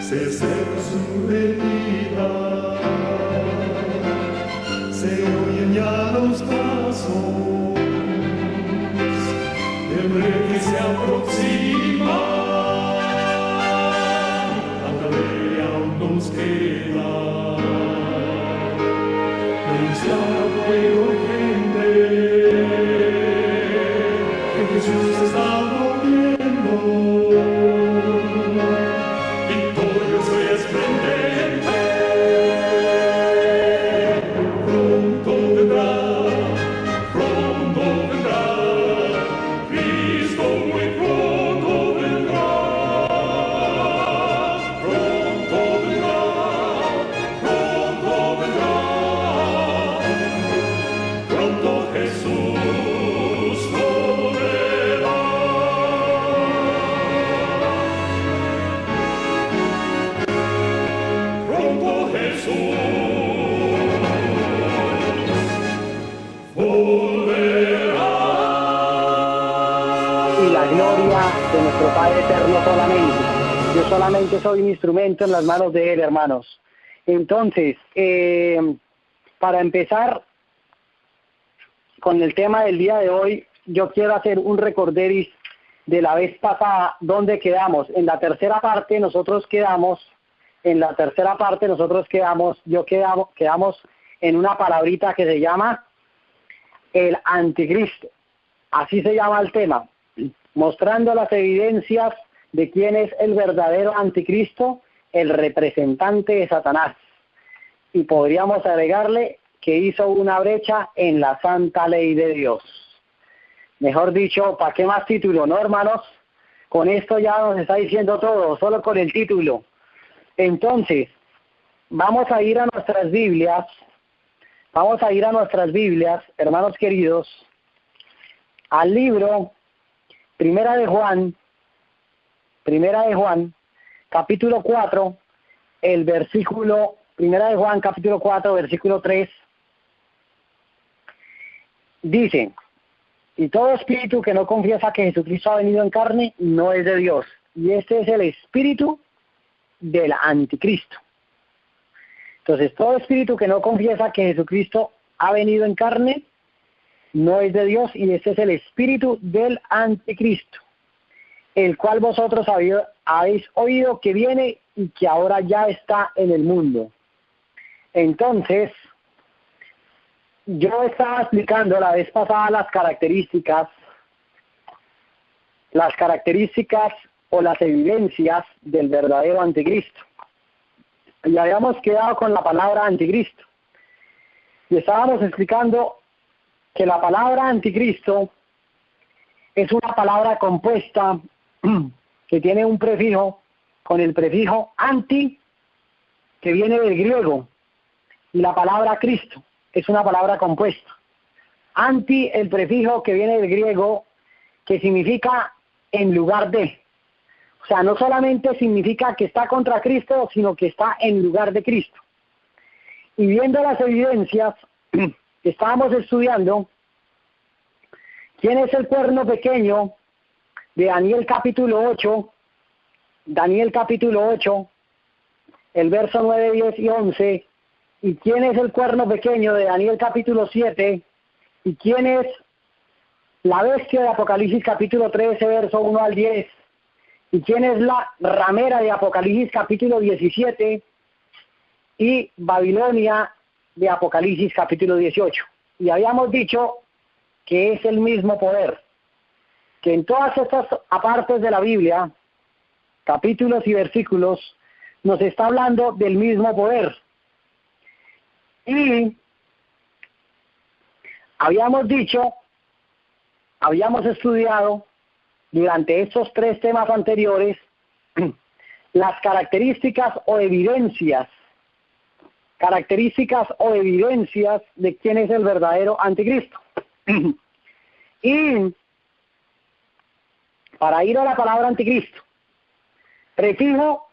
se acerca su venida, se oyen ya los pasos del rey que se aproxima, tanta ley aún nos queda, denunciar al pueblo urgente que Jesús está volviendo. De nuestro Padre eterno solamente. Yo solamente soy un instrumento en las manos de Él, hermanos. Entonces, para empezar con el tema del día de hoy, yo quiero hacer un recorderis de la vez pasada, donde quedamos. En la tercera parte nosotros quedamos quedamos en una palabrita que se llama el anticristo. Así se llama el tema, mostrando las evidencias de quién es el verdadero anticristo, el representante de Satanás. Y podríamos agregarle que hizo una brecha en la santa ley de Dios. Mejor dicho, ¿para qué más título, no, hermanos? Con esto ya nos está diciendo todo, solo con el título. Entonces, vamos a ir a nuestras Biblias, hermanos queridos, al libro Primera de Juan, capítulo 4, Primera de Juan, capítulo 4, versículo 3, dice: y todo espíritu que no confiesa que Jesucristo ha venido en carne, no es de Dios. Y este es el espíritu del anticristo. Entonces, todo espíritu que no confiesa que Jesucristo ha venido en carne, no es de Dios, y este es el espíritu del anticristo, el cual vosotros habéis oído que viene y que ahora ya está en el mundo. Entonces, yo estaba explicando la vez pasada las características o las evidencias del verdadero anticristo. Y habíamos quedado con la palabra anticristo. Y estábamos explicando que la palabra anticristo es una palabra compuesta que tiene un prefijo, con el prefijo anti, que viene del griego, y la palabra Cristo es una palabra compuesta. Anti, el prefijo que viene del griego, que significa en lugar de. O sea, no solamente significa que está contra Cristo, sino que está en lugar de Cristo. Y viendo las evidencias, estábamos estudiando quién es el cuerno pequeño de Daniel capítulo 8, el verso 9, 10 y 11, y quién es el cuerno pequeño de Daniel capítulo 7, y quién es la bestia de Apocalipsis capítulo 13, verso 1 al 10, y quién es la ramera de Apocalipsis capítulo 17, y Babilonia de Apocalipsis capítulo 18. Y habíamos dicho que es el mismo poder, que en todas estas apartes de la Biblia, capítulos y versículos, nos está hablando del mismo poder. Y habíamos estudiado durante estos tres temas anteriores las características o evidencias de quién es el verdadero anticristo. Y para ir a la palabra anticristo, prefijo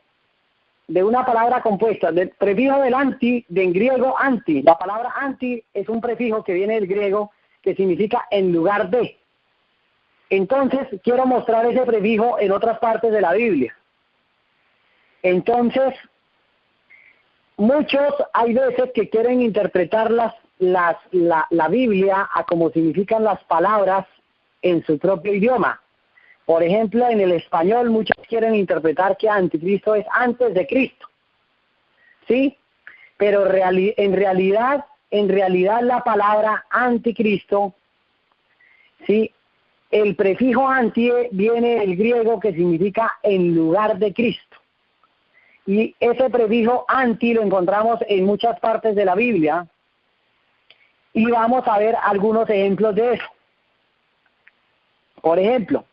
de una palabra compuesta, del prefijo del anti, de en griego anti. La palabra anti es un prefijo que viene del griego que significa en lugar de. Entonces, quiero mostrar ese prefijo en otras partes de la Biblia. Entonces, muchos hay veces que quieren interpretar la Biblia a como significan las palabras en su propio idioma. Por ejemplo, en el español muchos quieren interpretar que anticristo es antes de Cristo, ¿sí? Pero en realidad la palabra anticristo, ¿sí? El prefijo anti viene del griego que significa en lugar de Cristo. Y ese prefijo anti lo encontramos en muchas partes de la Biblia. Y vamos a ver algunos ejemplos de eso. Por ejemplo,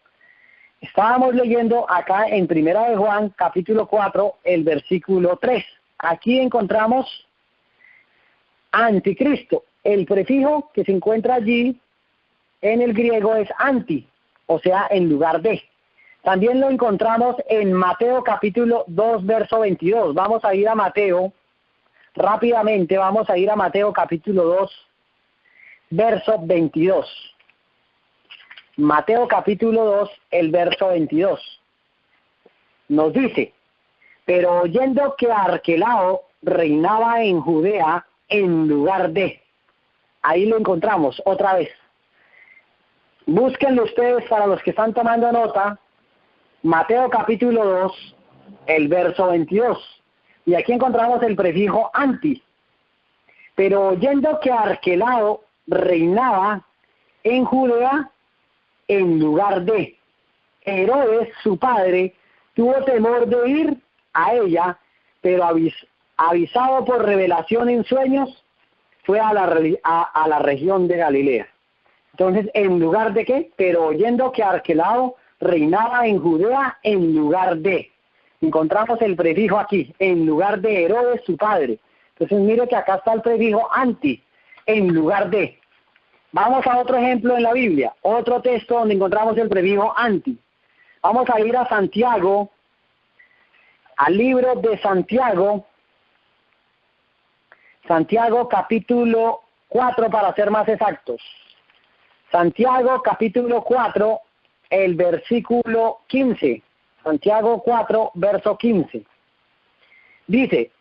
estábamos leyendo acá en Primera de Juan, capítulo 4, el versículo 3. Aquí encontramos anticristo. El prefijo que se encuentra allí en el griego es anti, o sea, en lugar de. También lo encontramos en Mateo capítulo 2, verso 22. Vamos a ir a Mateo, rápidamente vamos a ir a Mateo capítulo 2, verso 22. Mateo capítulo 2, el verso 22. Nos dice, pero oyendo que Arquelao reinaba en Judea en lugar de. Ahí lo encontramos otra vez. Búsquenlo ustedes para los que están tomando nota. Mateo capítulo 2, el verso 22. Y aquí encontramos el prefijo anti. Pero oyendo que Arquelao reinaba en Judea en lugar de. Herodes, su padre, tuvo temor de ir a ella, pero avisado por revelación en sueños, fue a la región de Galilea. Entonces, ¿en lugar de qué? Pero oyendo que Arquelao reinaba en Judea en lugar de. Encontramos el prefijo aquí, en lugar de Herodes, su padre. Entonces, mire que acá está el prefijo anti, en lugar de. Vamos a otro ejemplo en la Biblia, otro texto donde encontramos el prefijo anti. Vamos a ir a Santiago, al libro de Santiago, Santiago capítulo 4 para ser más exactos. Santiago capítulo 4, el versículo 15. Santiago 4, verso 15. Dice,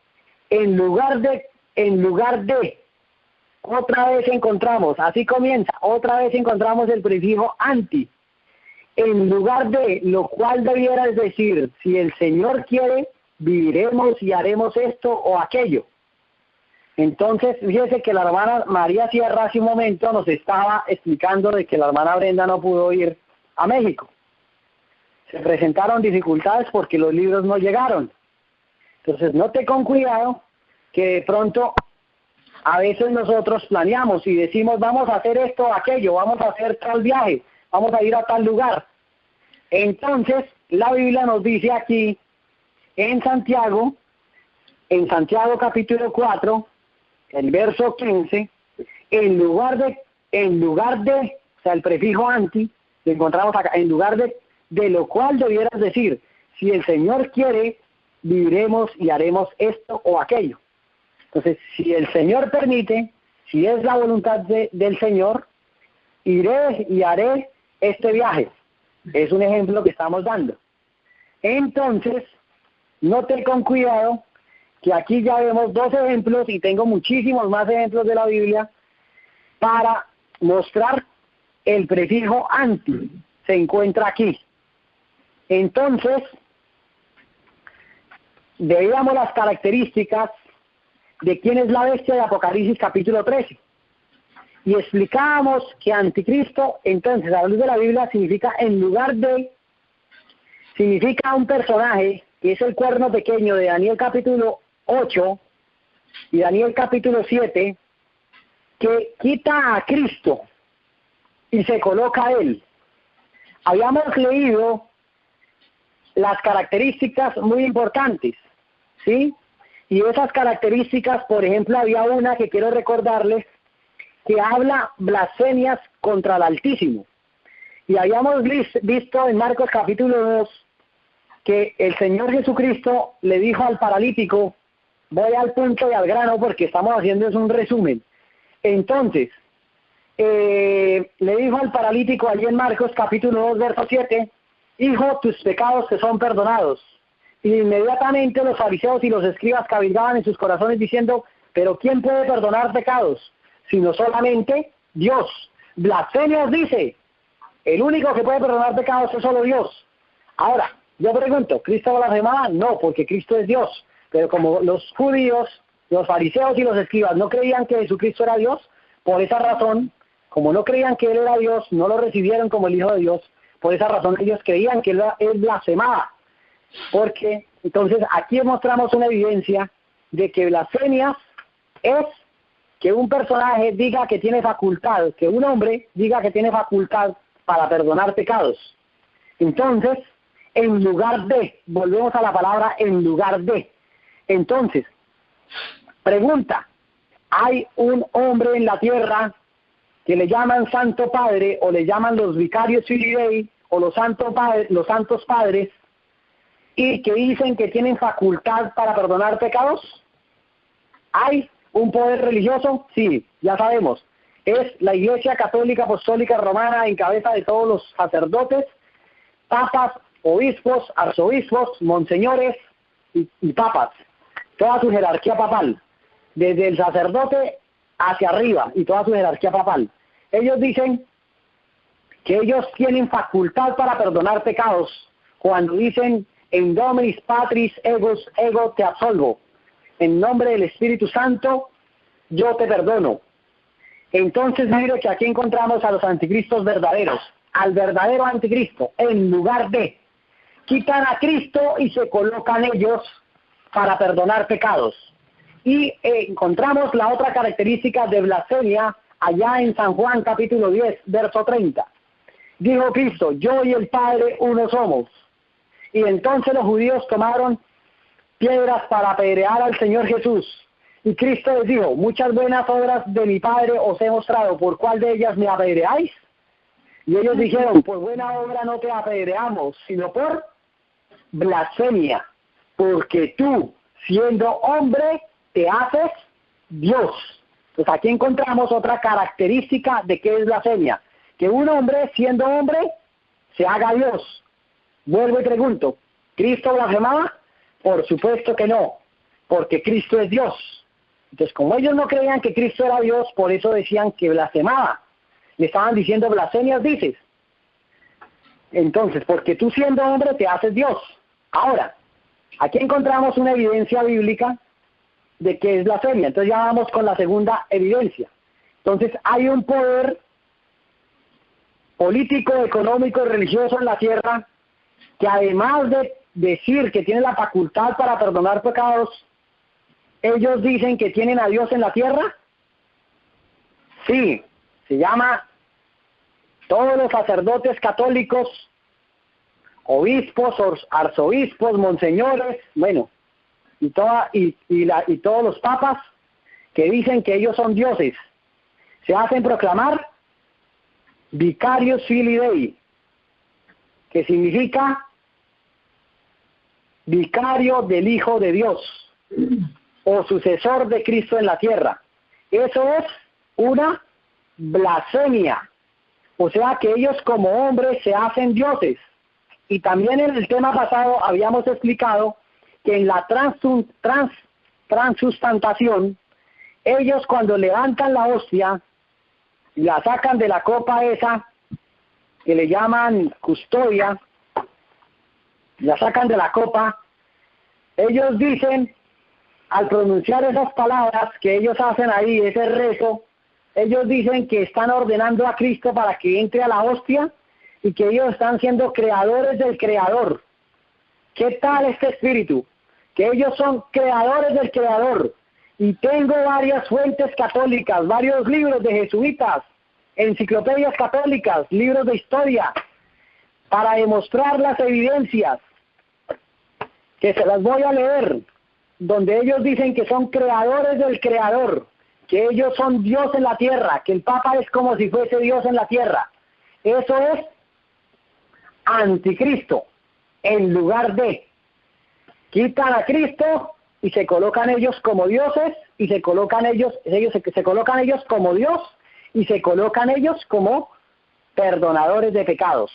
en lugar de, otra vez encontramos, así comienza, otra vez encontramos el prefijo anti. En lugar de, lo cual debieras decir, si el Señor quiere, viviremos y haremos esto o aquello. Entonces, fíjese que la hermana María Sierra hace un momento nos estaba explicando de que la hermana Brenda no pudo ir a México. Se presentaron dificultades porque los libros no llegaron. Entonces, note con cuidado que de pronto a veces nosotros planeamos y decimos vamos a hacer esto o aquello, vamos a hacer tal viaje, vamos a ir a tal lugar. Entonces, la Biblia nos dice aquí en Santiago capítulo 4, el verso 15, en lugar de, o sea, el prefijo anti, lo encontramos acá, en lugar de lo cual debieras decir, si el Señor quiere, viviremos y haremos esto o aquello. Entonces, si el Señor permite, si es la voluntad del Señor, iré y haré este viaje. Es un ejemplo que estamos dando. Entonces, note con cuidado que aquí ya vemos dos ejemplos y tengo muchísimos más ejemplos de la Biblia para mostrar el prefijo anti. Se encuentra aquí. Entonces, veíamos las características de quién es la bestia de Apocalipsis capítulo 13. Y explicábamos que anticristo, entonces, a la luz de la Biblia, significa en lugar de, significa un personaje que es el cuerno pequeño de Daniel capítulo 8 y Daniel capítulo 7, que quita a Cristo y se coloca a él. Habíamos leído las características muy importantes, ¿sí? Y esas características, por ejemplo, había una que quiero recordarles, que habla blasfemias contra el Altísimo. Y habíamos visto en Marcos capítulo 2 que el Señor Jesucristo le dijo al paralítico, voy al punto y al grano porque estamos haciendo es un resumen. Entonces, le dijo al paralítico allí en Marcos capítulo 2, verso 7, hijo, tus pecados te son perdonados. Y inmediatamente los fariseos y los escribas cabilgaban en sus corazones diciendo, pero ¿quién puede perdonar pecados? Sino solamente Dios. Blasfemias dice, el único que puede perdonar pecados es solo Dios. Ahora, yo pregunto, ¿Cristo blasfemaba? No, porque Cristo es Dios. Pero como los judíos, los fariseos y los escribas no creían que Jesucristo era Dios, por esa razón, como no creían que Él era Dios, no lo recibieron como el Hijo de Dios, por esa razón ellos creían que Él blasfemaba. Porque, entonces, aquí mostramos una evidencia de que blasfemias es que un personaje diga que tiene facultad, que un hombre diga que tiene facultad para perdonar pecados. Entonces, en lugar de, volvemos a la palabra en lugar de. Entonces, pregunta, ¿hay un hombre en la tierra que le llaman Santo Padre o le llaman los vicarios Filii Dei o los santos padres y que dicen que tienen facultad para perdonar pecados? ¿Hay un poder religioso? Sí, ya sabemos. Es la Iglesia Católica Apostólica Romana en cabeza de todos los sacerdotes, papas, obispos, arzobispos, monseñores y papas. Toda su jerarquía papal, desde el sacerdote hacia arriba y toda su jerarquía papal. Ellos dicen que ellos tienen facultad para perdonar pecados cuando dicen en Dominis Patris ego te absolvo. En nombre del Espíritu Santo, yo te perdono. Entonces, mire que aquí encontramos a los anticristos verdaderos, al verdadero anticristo, en lugar de quitan a Cristo y se colocan ellos para perdonar pecados. Y encontramos la otra característica de blasfemia allá en San Juan capítulo 10, verso 30. Dijo Cristo, yo y el Padre uno somos. Y entonces los judíos tomaron piedras para apedrear al Señor Jesús. Y Cristo les dijo, muchas buenas obras de mi Padre os he mostrado, ¿por cuál de ellas me apedreáis? Y ellos dijeron, por buena obra no te apedreamos, sino por blasfemia, porque tú, siendo hombre, te haces Dios. Entonces aquí encontramos otra característica de qué es blasfemia, que un hombre, siendo hombre, se haga Dios. Vuelvo y pregunto, ¿Cristo blasfemaba? Por supuesto que no, porque Cristo es Dios. Entonces, como ellos no creían que Cristo era Dios, por eso decían que blasfemaba. Le estaban diciendo blasfemias, dices. Entonces, porque tú siendo hombre te haces Dios. Ahora, aquí encontramos una evidencia bíblica de que es blasfemia. Entonces ya vamos con la segunda evidencia. Entonces, hay un poder político, económico y religioso en la tierra que además de decir que tiene la facultad para perdonar pecados, ellos dicen que tienen a Dios en la tierra. Sí, se llama todos los sacerdotes católicos, obispos, arzobispos, monseñores, bueno, y todos los papas que dicen que ellos son dioses, se hacen proclamar vicarios Filii Dei, que significa vicario del Hijo de Dios o sucesor de Cristo en la tierra. Eso es una blasfemia. O sea que ellos como hombres se hacen dioses. Y también en el tema pasado habíamos explicado que en la transustantación, ellos cuando levantan la hostia, la sacan de la copa esa, que le llaman custodia, la sacan de la copa, ellos dicen, al pronunciar esas palabras que ellos hacen ahí, ese rezo, ellos dicen que están ordenando a Cristo para que entre a la hostia y que ellos están siendo creadores del Creador. ¿Qué tal este espíritu? Que ellos son creadores del Creador. Y tengo varias fuentes católicas, varios libros de jesuitas, enciclopedias católicas, libros de historia, para demostrar las evidencias, que se las voy a leer, donde ellos dicen que son creadores del Creador, que ellos son Dios en la tierra, que el Papa es como si fuese Dios en la tierra. Eso es anticristo, en lugar de quitan a Cristo y se colocan ellos como dioses, y se colocan ellos como Dios, y se colocan ellos como perdonadores de pecados.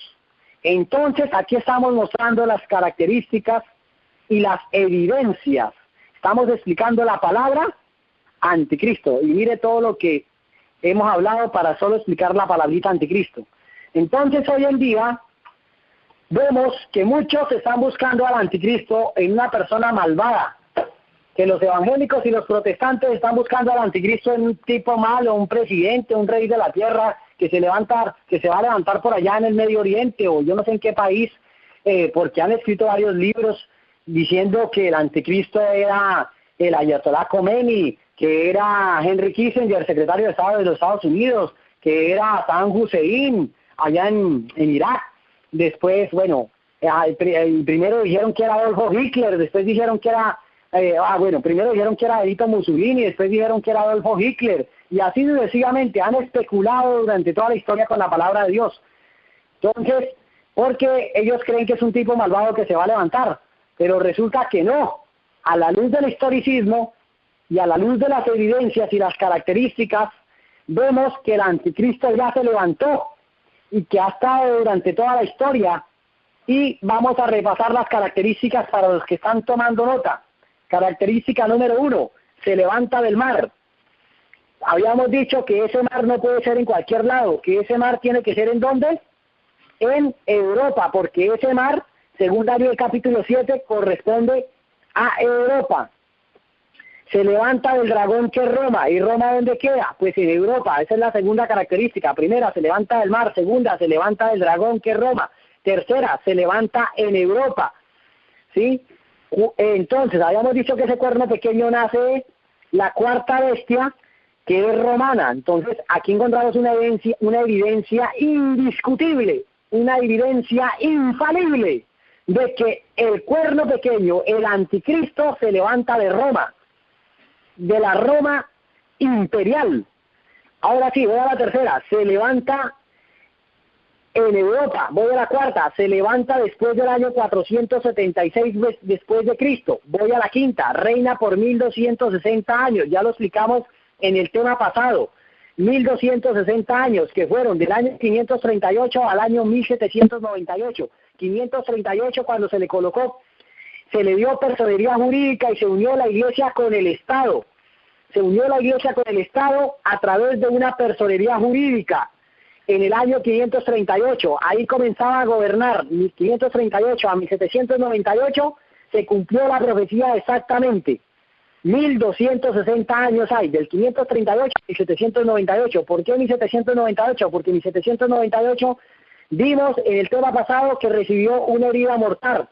Entonces aquí estamos mostrando las características y las evidencias. Estamos explicando la palabra anticristo. Y mire todo lo que hemos hablado para solo explicar la palabrita anticristo. Entonces hoy en día vemos que muchos están buscando al anticristo en una persona malvada, que los evangélicos y los protestantes están buscando al anticristo en un tipo malo, un presidente, un rey de la tierra que se va a levantar por allá en el Medio Oriente o yo no sé en qué país, porque han escrito varios libros diciendo que el anticristo era el Ayatollah Khomeini, que era Henry Kissinger, secretario de Estado de los Estados Unidos, que era Saddam Hussein allá en Irak. Después, bueno, primero dijeron que era Adolfo Hitler, después dijeron que era, primero dijeron que era Benito Mussolini, después dijeron que era Adolfo Hitler, y así sucesivamente han especulado durante toda la historia con la palabra de Dios. Entonces, porque ellos creen que es un tipo malvado que se va a levantar, pero resulta que no. A la luz del historicismo y a la luz de las evidencias y las características, vemos que el anticristo ya se levantó y que ha estado durante toda la historia, y vamos a repasar las características para los que están tomando nota. Característica número 1, se levanta del mar. Habíamos dicho que ese mar no puede ser en cualquier lado, que ese mar tiene que ser ¿en dónde? En Europa, porque ese mar, según Daniel capítulo 7, corresponde a Europa. Se levanta del dragón que es Roma. ¿Y Roma dónde queda? Pues en Europa. Esa es la segunda característica. Primera, se levanta del mar. Segunda, se levanta del dragón que es Roma. Tercera, se levanta en Europa. ¿Sí? Entonces, habíamos dicho que ese cuerno pequeño nace la cuarta bestia, que es romana. Entonces, aquí encontramos una evidencia indiscutible, una evidencia infalible de que el cuerno pequeño, el anticristo, se levanta de Roma, de la Roma imperial. Ahora sí, voy a la tercera, se levanta en Europa. Voy a la cuarta, se levanta después del año 476 después de Cristo. Voy a la quinta, reina por 1260 años, ya lo explicamos en el tema pasado. 1260 años, que fueron del año 538 al año 1798. 538 cuando se le colocó, se le dio personería jurídica y se unió la iglesia con el Estado. Se unió la iglesia con el Estado a través de una personería jurídica. En el año 538, ahí comenzaba a gobernar, 538 a 1798, se cumplió la profecía exactamente. 1260 años hay, del 538 a 1798. ¿Por qué 1798? Porque en 1798 vimos en el tema pasado que recibió una herida mortal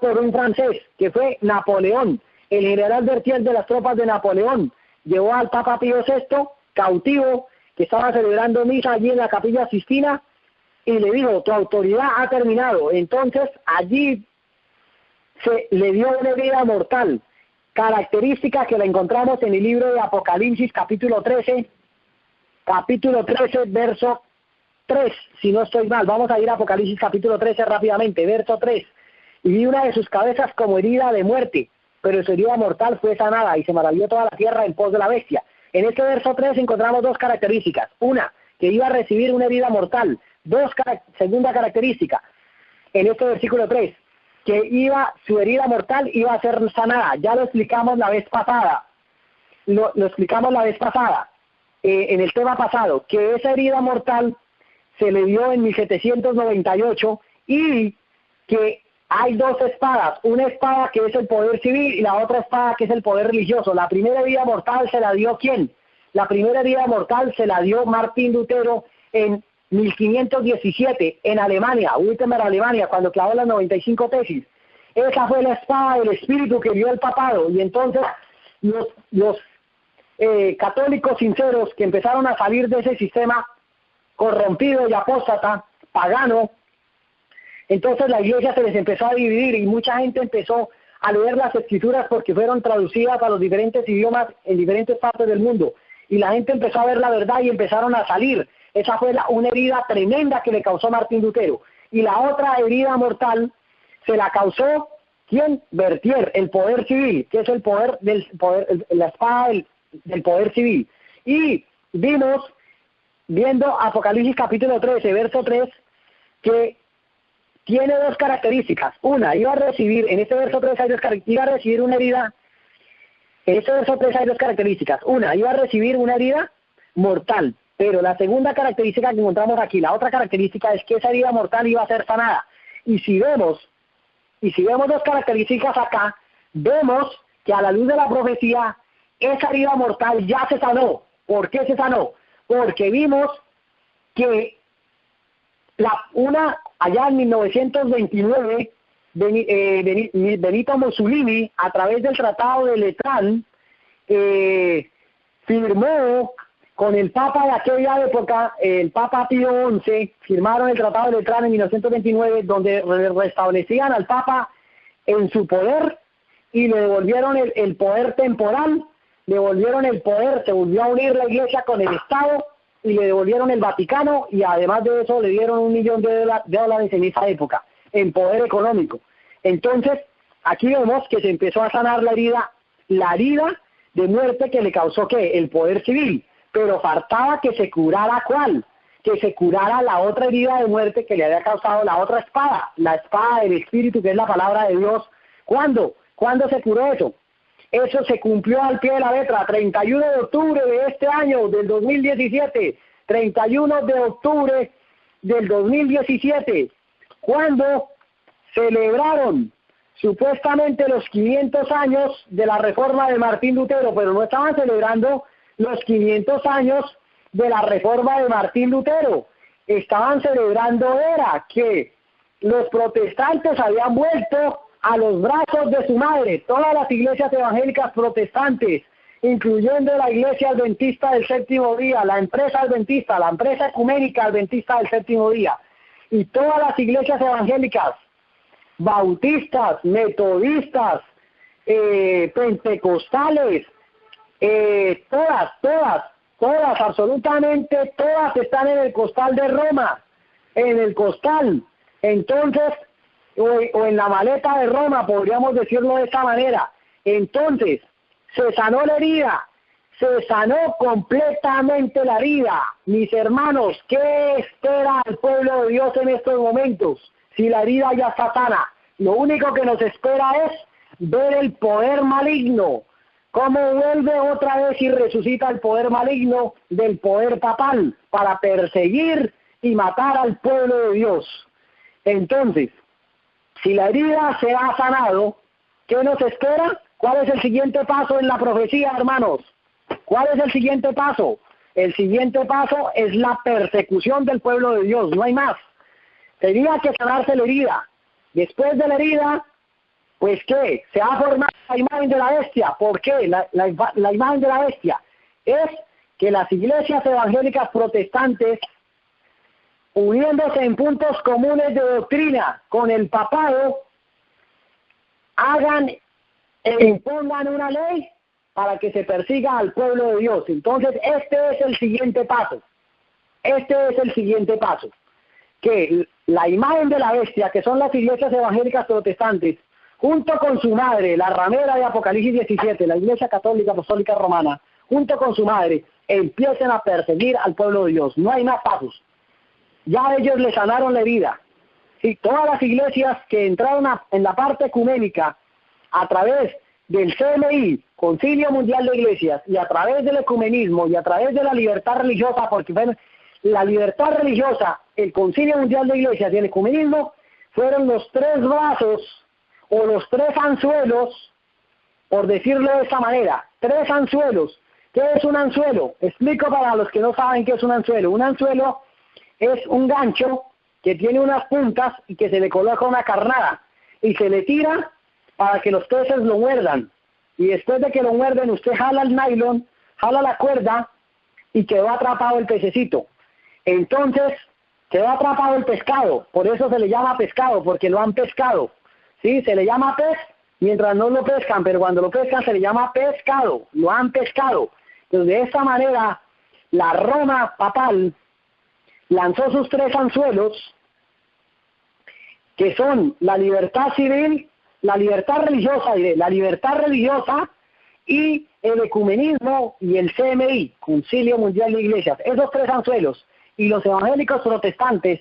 por un francés, que fue Napoleón. El general Berthier de las tropas de Napoleón llevó al Papa Pío VI cautivo, que estaba celebrando misa allí en la Capilla Sistina, y le dijo: tu autoridad ha terminado. Entonces allí se le dio una herida mortal, característica que la encontramos en el libro de Apocalipsis capítulo 13, verso 3, si no estoy mal. Vamos a ir a Apocalipsis capítulo 13 rápidamente, verso 3. Y vi una de sus cabezas como herida de muerte, pero su herida mortal fue sanada, y se maravilló toda la tierra en pos de la bestia. En este verso 3 encontramos dos características. Una, que iba a recibir una herida mortal. Segunda característica, en este versículo 3, que su herida mortal iba a ser sanada. Ya lo explicamos la vez pasada. Lo explicamos la vez pasada, en el tema pasado, que esa herida mortal se le dio en 1798, y que hay dos espadas, una espada que es el poder civil y la otra espada que es el poder religioso. La primera herida mortal se la dio ¿quién? La primera herida mortal se la dio Martín Lutero en 1517 en Alemania, Wittenberg, Alemania, cuando clavó las 95 tesis. Esa fue la espada del espíritu que dio el papado, y entonces los católicos sinceros que empezaron a salir de ese sistema corrompido y apóstata, pagano, entonces la iglesia se les empezó a dividir, y mucha gente empezó a leer las escrituras porque fueron traducidas a los diferentes idiomas en diferentes partes del mundo, y la gente empezó a ver la verdad y empezaron a salir. Esa fue una herida tremenda que le causó Martín Lutero. Y la otra herida mortal se la causó ¿quién? Berthier, el poder civil, que es la espada del poder civil. Y viendo Apocalipsis capítulo 13, verso 3, que tiene dos características. Una, iba a recibir, en este verso 3 hay dos características, iba a recibir una herida, en este verso 3 hay dos características. Una, iba a recibir una herida mortal, pero la segunda característica que encontramos aquí, la otra característica es que esa herida mortal iba a ser sanada. Y si vemos dos características acá, vemos que a la luz de la profecía, esa herida mortal ya se sanó. ¿Por qué se sanó? Porque vimos que allá en 1929, Benito Mussolini, a través del Tratado de Letrán, firmó con el Papa de aquella época, el Papa Pío XI, firmaron el Tratado de Letrán en 1929, donde restablecían al Papa en su poder y le devolvieron el poder temporal, le devolvieron el poder, se volvió a unir la Iglesia con el Estado y le devolvieron el Vaticano, y además de eso le dieron $1 millón de dólares en esa época, en poder económico. Entonces, aquí vemos que se empezó a sanar la herida de muerte que le causó ¿qué? El poder civil, pero faltaba que se curara ¿cuál? Que se curara la otra herida de muerte que le había causado la otra espada, la espada del Espíritu, que es la palabra de Dios. ¿Cuándo? ¿Cuándo se curó eso? Eso se cumplió al pie de la letra, 31 de octubre de este año, del 2017, 31 de octubre del 2017, cuando celebraron supuestamente los 500 años de la reforma de Martín Lutero, pero no estaban celebrando los 500 años de la reforma de Martín Lutero, estaban celebrando era que los protestantes habían vuelto a los brazos de su madre. Todas las iglesias evangélicas protestantes, incluyendo la iglesia adventista del séptimo día, la empresa adventista, la empresa ecuménica adventista del séptimo día, y todas las iglesias evangélicas, bautistas, metodistas, pentecostales, todas, absolutamente todas están en el costal de Roma, en el costal. Entonces, o en la maleta de Roma, podríamos decirlo de esta manera. Entonces, se sanó la herida, se sanó completamente la herida. Mis hermanos, ¿qué espera el pueblo de Dios en estos momentos? Si la herida ya está sana, lo único que nos espera es ver el poder maligno, cómo vuelve otra vez y resucita el poder maligno del poder papal para perseguir y matar al pueblo de Dios. Entonces, si la herida se ha sanado, ¿qué nos espera? ¿Cuál es el siguiente paso en la profecía, hermanos? ¿Cuál es el siguiente paso? El siguiente paso es la persecución del pueblo de Dios, no hay más. Tenía que sanarse la herida. Después de la herida, pues ¿qué? Se ha formado la imagen de la bestia. ¿Por qué? La imagen de la bestia es que las iglesias evangélicas protestantes, uniéndose en puntos comunes de doctrina con el papado, hagan e impongan una ley para que se persiga al pueblo de Dios. Entonces, este es el siguiente paso. Que la imagen de la bestia, que son las iglesias evangélicas protestantes, junto con su madre, la ramera de Apocalipsis 17, la Iglesia Católica Apostólica Romana, junto con su madre, empiecen a perseguir al pueblo de Dios. No hay más pasos. Ya ellos le sanaron la herida. Sí, todas las iglesias que entraron en la parte ecuménica a través del CMI, Concilio Mundial de Iglesias, y a través del ecumenismo y a través de la libertad religiosa, porque bueno, la libertad religiosa, el Concilio Mundial de Iglesias y el ecumenismo fueron los tres brazos o los tres anzuelos, por decirlo de esta manera, tres anzuelos. ¿Qué es un anzuelo? Explico para los que no saben qué es un anzuelo. Un anzuelo es un gancho que tiene unas puntas y que se le coloca una carnada y se le tira para que los peces lo muerdan. Y después de que lo muerden, usted jala el nylon, jala la cuerda y quedó atrapado el pececito. Entonces, quedó atrapado el pescado. Por eso se le llama pescado, porque lo han pescado. ¿Sí? Se le llama pez mientras no lo pescan, pero cuando lo pescan se le llama pescado. Lo han pescado. Entonces, de esta manera, la Roma papal lanzó sus tres anzuelos, que son la libertad civil, la libertad religiosa y el ecumenismo y el CMI, Concilio Mundial de Iglesias. Esos tres anzuelos. Y los evangélicos protestantes,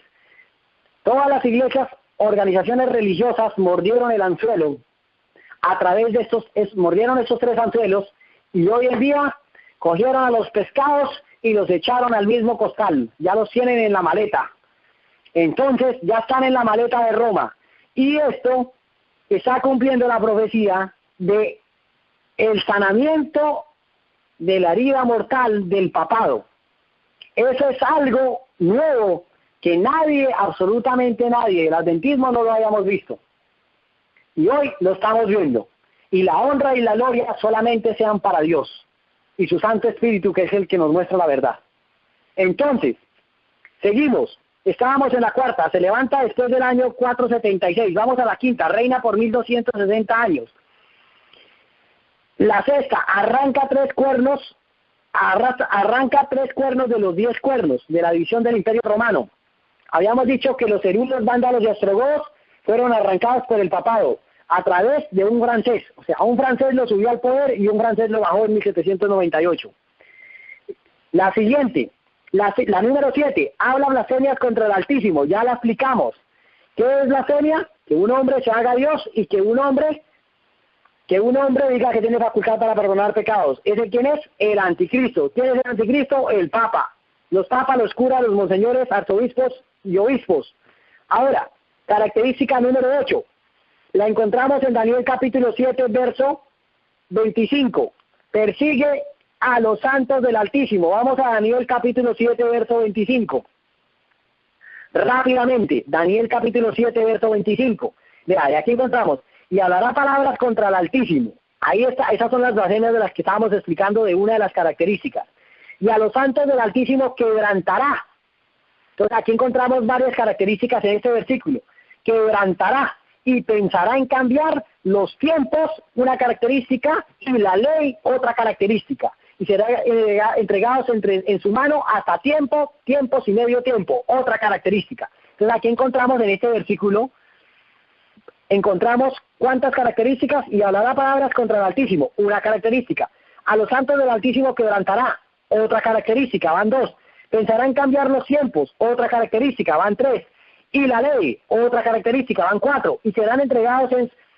todas las iglesias organizaciones religiosas mordieron el anzuelo a través de mordieron estos tres anzuelos y hoy en día cogieron a los pescados y los echaron al mismo costal, ya los tienen en la maleta. Entonces ya están en la maleta de Roma y esto está cumpliendo la profecía de el sanamiento de la herida mortal del papado. Eso es algo nuevo que nadie, absolutamente nadie, el adventismo no lo hayamos visto. Y hoy lo estamos viendo. Y la honra y la gloria solamente sean para Dios y su Santo Espíritu, que es el que nos muestra la verdad. Entonces, seguimos. Estábamos en la cuarta, se levanta después del año 476. Vamos a la quinta, reina por 1260 años. La sexta, arranca tres cuernos de los 10 cuernos de la división del Imperio Romano. Habíamos dicho que los erulos, vándalos y ostrogodos fueron arrancados por el papado a través de un francés. O sea, un francés lo subió al poder y un francés lo bajó en 1798. La siguiente, la número 7, habla blasfemias contra el Altísimo. Ya la explicamos. ¿Qué es blasfemia? Que un hombre se haga Dios y que un hombre diga que tiene facultad para perdonar pecados. ¿Ese quién es? El anticristo. ¿Quién es el anticristo? El papa. Los papas, los curas, los monseñores, arzobispos y obispos. Ahora, característica número 8. La encontramos en Daniel capítulo 7, verso 25. Persigue a los santos del Altísimo. Vamos a Daniel capítulo 7, verso 25. Rápidamente, Daniel capítulo 7, verso 25. Vea, y aquí encontramos, y hablará palabras contra el Altísimo. Ahí está, esas son las blasfemias de las que estábamos explicando de una de las características. Y a los santos del Altísimo quebrantará. Entonces aquí encontramos varias características en este versículo. Quebrantará y pensará en cambiar los tiempos, una característica, y la ley, otra característica. Y será entregados en su mano hasta tiempos y medio tiempo, otra característica. Entonces aquí encontramos en este versículo, encontramos cuántas características, y hablará palabras contra el Altísimo, una característica. A los santos del Altísimo quebrantará, otra característica, van 2. Pensará en cambiar los tiempos, otra característica, van 3. Y la ley, otra característica, van 4. Y serán entregados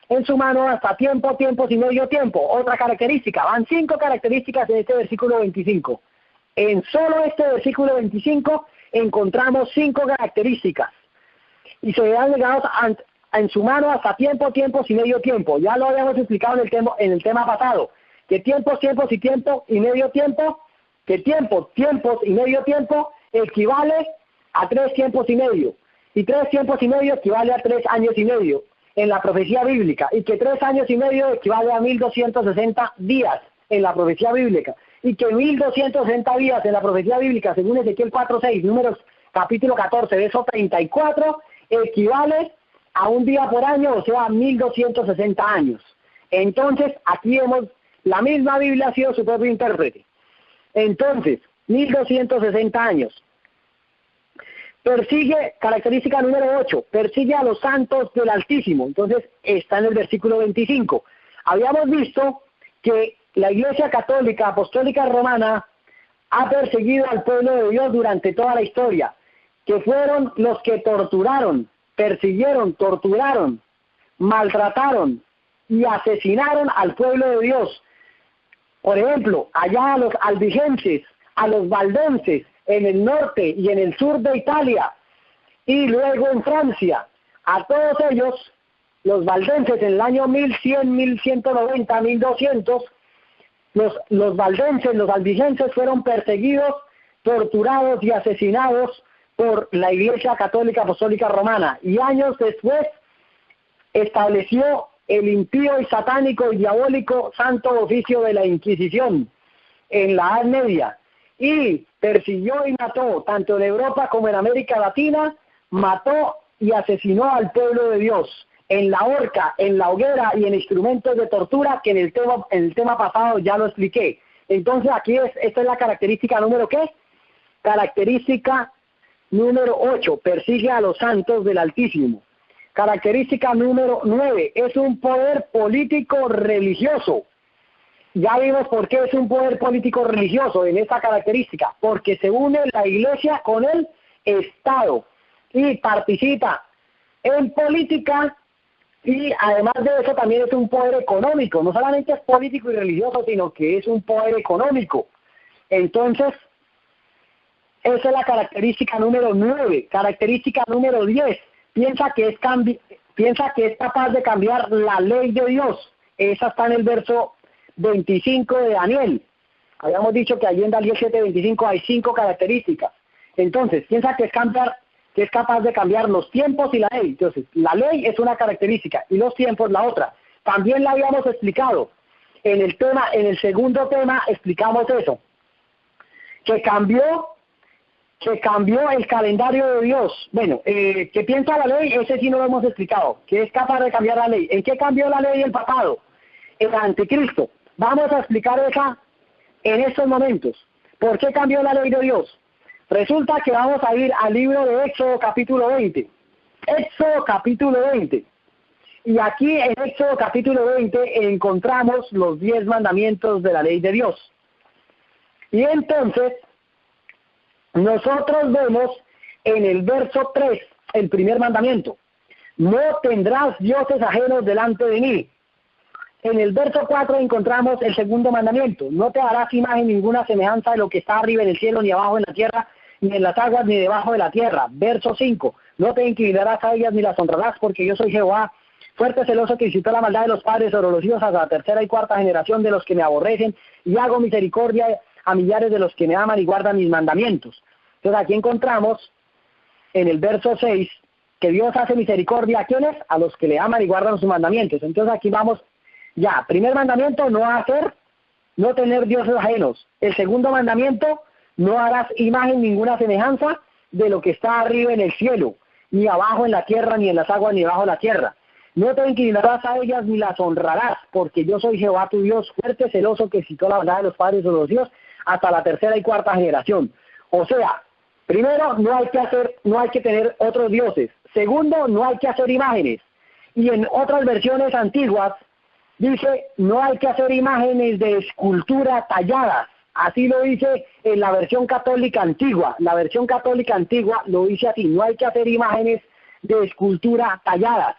en su mano hasta tiempos y medio tiempo, otra característica. Van 5 características en este versículo 25. En solo este versículo 25 encontramos 5 características. Y serán entregados en su mano hasta tiempos y medio tiempo. Ya lo habíamos explicado en el tema pasado. Que tiempos y medio tiempo, que tiempos y medio tiempo equivale a 3 tiempos y medio. Y 3 tiempos y medio equivale a 3 años y medio en la profecía bíblica. Y que 3 años y medio equivale a 1260 días en la profecía bíblica. Y que 1260 días en la profecía bíblica, según Ezequiel 4:6, números capítulo 14, verso 34, equivale a un día por año, o sea, a 1260 años. Entonces, aquí vemos, la misma Biblia ha sido su propio intérprete. Entonces, 1260 años. Persigue, característica número 8, persigue a los santos del Altísimo. Entonces, está en el versículo 25. Habíamos visto que la Iglesia Católica Apostólica Romana ha perseguido al pueblo de Dios durante toda la historia, que fueron los que torturaron, persiguieron, torturaron, maltrataron y asesinaron al pueblo de Dios. Por ejemplo, allá a los albigenses, a los valdenses, en el norte y en el sur de Italia, y luego en Francia, a todos ellos, los valdenses en el año 1100, 1190, 1200, los valdenses, los albigenses fueron perseguidos, torturados y asesinados por la Iglesia Católica Apostólica Romana, y años después estableció el impío y satánico y diabólico Santo Oficio de la Inquisición en la Edad Media, y persiguió y mató, tanto en Europa como en América Latina, mató y asesinó al pueblo de Dios en la horca, en la hoguera y en instrumentos de tortura, que en el tema pasado ya lo expliqué. Entonces aquí esta es la característica número ¿qué? Característica número 8, persigue a los santos del Altísimo. Característica número 9, es un poder político religioso. Ya vimos por qué es un poder político religioso en esta característica, porque se une la Iglesia con el Estado y participa en política, y además de eso también es un poder económico. No solamente es político y religioso, sino que es un poder económico. Entonces, esa es la característica número 9. Característica número 10. Piensa que es capaz de cambiar la ley de Dios. Esa está en el verso 25 de Daniel. Habíamos dicho que allí en Daniel 7:25 hay 5 características. Entonces, piensa que es capaz de cambiar los tiempos y la ley. Entonces, la ley es una característica y los tiempos la otra. También la habíamos explicado. En el segundo tema explicamos eso. Que cambió el calendario de Dios. Bueno, ¿qué piensa la ley? Ese sí no lo hemos explicado. Que es capaz de cambiar la ley. ¿En qué cambió la ley el papado? El anticristo. Vamos a explicar esa en estos momentos. ¿Por qué cambió la ley de Dios? Resulta que vamos a ir al libro de Éxodo capítulo 20. Éxodo capítulo 20. Y aquí en Éxodo capítulo 20 encontramos los 10 mandamientos de la ley de Dios. Y entonces, nosotros vemos en el verso 3, el primer mandamiento. No tendrás dioses ajenos delante de mí. En el verso 4 encontramos el segundo mandamiento. No te harás imagen ninguna semejanza de lo que está arriba en el cielo, ni abajo en la tierra, ni en las aguas, ni debajo de la tierra. Verso 5. No te inclinarás a ellas ni las honrarás, porque yo soy Jehová, fuerte celoso, que visitó la maldad de los padres sobre los hijos hasta la tercera y cuarta generación de los que me aborrecen, y hago misericordia a millares de los que me aman y guardan mis mandamientos. Entonces aquí encontramos en el verso 6 que Dios hace misericordia a quienes, a los que le aman y guardan sus mandamientos. Entonces aquí vamos. Ya, primer mandamiento, no tener dioses ajenos. El segundo mandamiento, no harás imagen ninguna semejanza de lo que está arriba en el cielo, ni abajo en la tierra, ni en las aguas, ni debajo de la tierra. No te inclinarás a ellas ni las honrarás, porque yo soy Jehová tu Dios, fuerte, celoso, que citó la verdad de los padres de los dioses hasta la tercera y cuarta generación. O sea, primero, no hay que tener otros dioses. Segundo, no hay que hacer imágenes. Y en otras versiones antiguas, dice, no hay que hacer imágenes de escultura talladas. Así lo dice en la versión católica antigua. La versión católica antigua lo dice así, no hay que hacer imágenes de escultura talladas.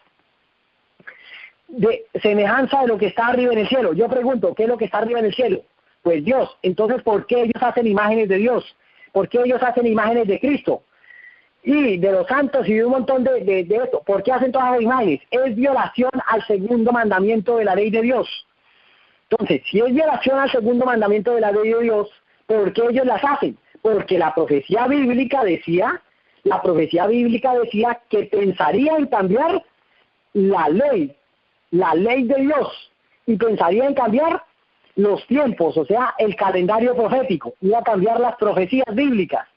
De semejanza de lo que está arriba en el cielo. Yo pregunto, ¿qué es lo que está arriba en el cielo? Pues Dios. Entonces, ¿por qué ellos hacen imágenes de Dios? ¿Por qué ellos hacen imágenes de Cristo? Y de los santos y de un montón de esto. ¿Por qué hacen todas las imágenes? Es violación al segundo mandamiento de la ley de Dios. Entonces, si es violación al segundo mandamiento de la ley de Dios, ¿por qué ellos las hacen? Porque la profecía bíblica decía que pensaría en cambiar la ley de Dios, y pensaría en cambiar los tiempos, o sea, el calendario profético, iba a cambiar las profecías bíblicas.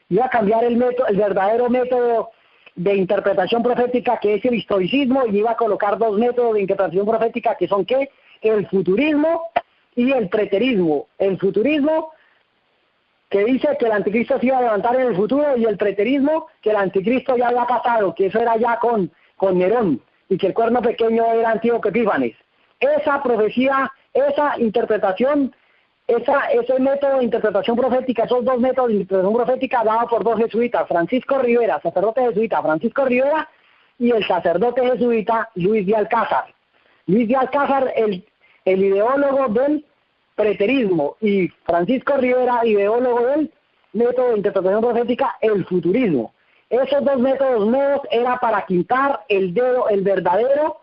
Iba a cambiar el verdadero método de interpretación profética, que es el historicismo, y iba a colocar 2 métodos de interpretación profética, que son ¿qué? El futurismo y el preterismo. El futurismo, que dice que el anticristo se iba a levantar en el futuro, y el preterismo, que el anticristo ya había pasado, que eso era ya con Nerón, y que el cuerno pequeño era Antíoco Epífanes. Esa profecía, esa interpretación, ese método de interpretación profética, esos 2 métodos de interpretación profética dados por 2 jesuitas, Francisco Rivera, sacerdote jesuita Francisco Rivera, y el sacerdote jesuita Luis de Alcázar. Luis de Alcázar, el ideólogo del preterismo, y Francisco Rivera, ideólogo del método de interpretación profética, el futurismo. Esos 2 métodos nuevos era para quitar el verdadero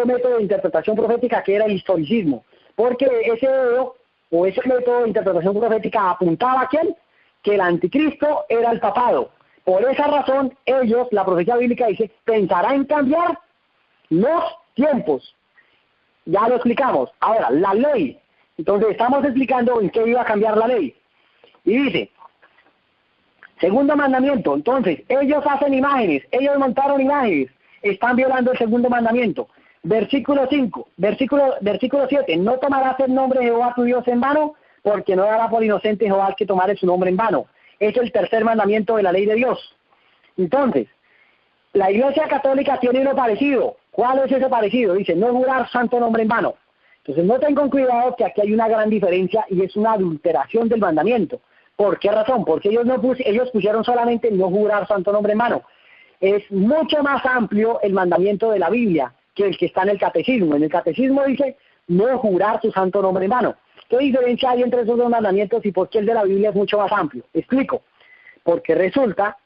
método de interpretación profética, que era el historicismo, porque ese dedo o ese método de interpretación profética apuntaba a quién, que el anticristo era el papado. Por esa razón, ellos, la profecía bíblica dice, pensará en cambiar los tiempos. Ya lo explicamos. Ahora, la ley. Entonces, estamos explicando en qué iba a cambiar la ley. Y dice, segundo mandamiento, entonces, ellos hacen imágenes, ellos montaron imágenes, están violando el segundo mandamiento. Versículo 5, versículo 7, no tomarás el nombre de Jehová tu Dios en vano, porque no dará por inocente Jehová el que tomare su nombre en vano. Es el tercer mandamiento de la ley de Dios. Entonces, la Iglesia Católica tiene uno parecido. ¿Cuál es ese parecido? Dice, no jurar santo nombre en vano. Entonces, no tengan cuidado, que aquí hay una gran diferencia, y es una adulteración del mandamiento. ¿Por qué razón? Porque ellos pusieron solamente no jurar santo nombre en vano. es mucho más amplio el mandamiento de la Biblia que el que está en el catecismo. En el catecismo dice no jurar su santo nombre en vano. ¿Qué diferencia hay entre esos dos mandamientos y por qué el de la Biblia es mucho más amplio? Explico. Porque resulta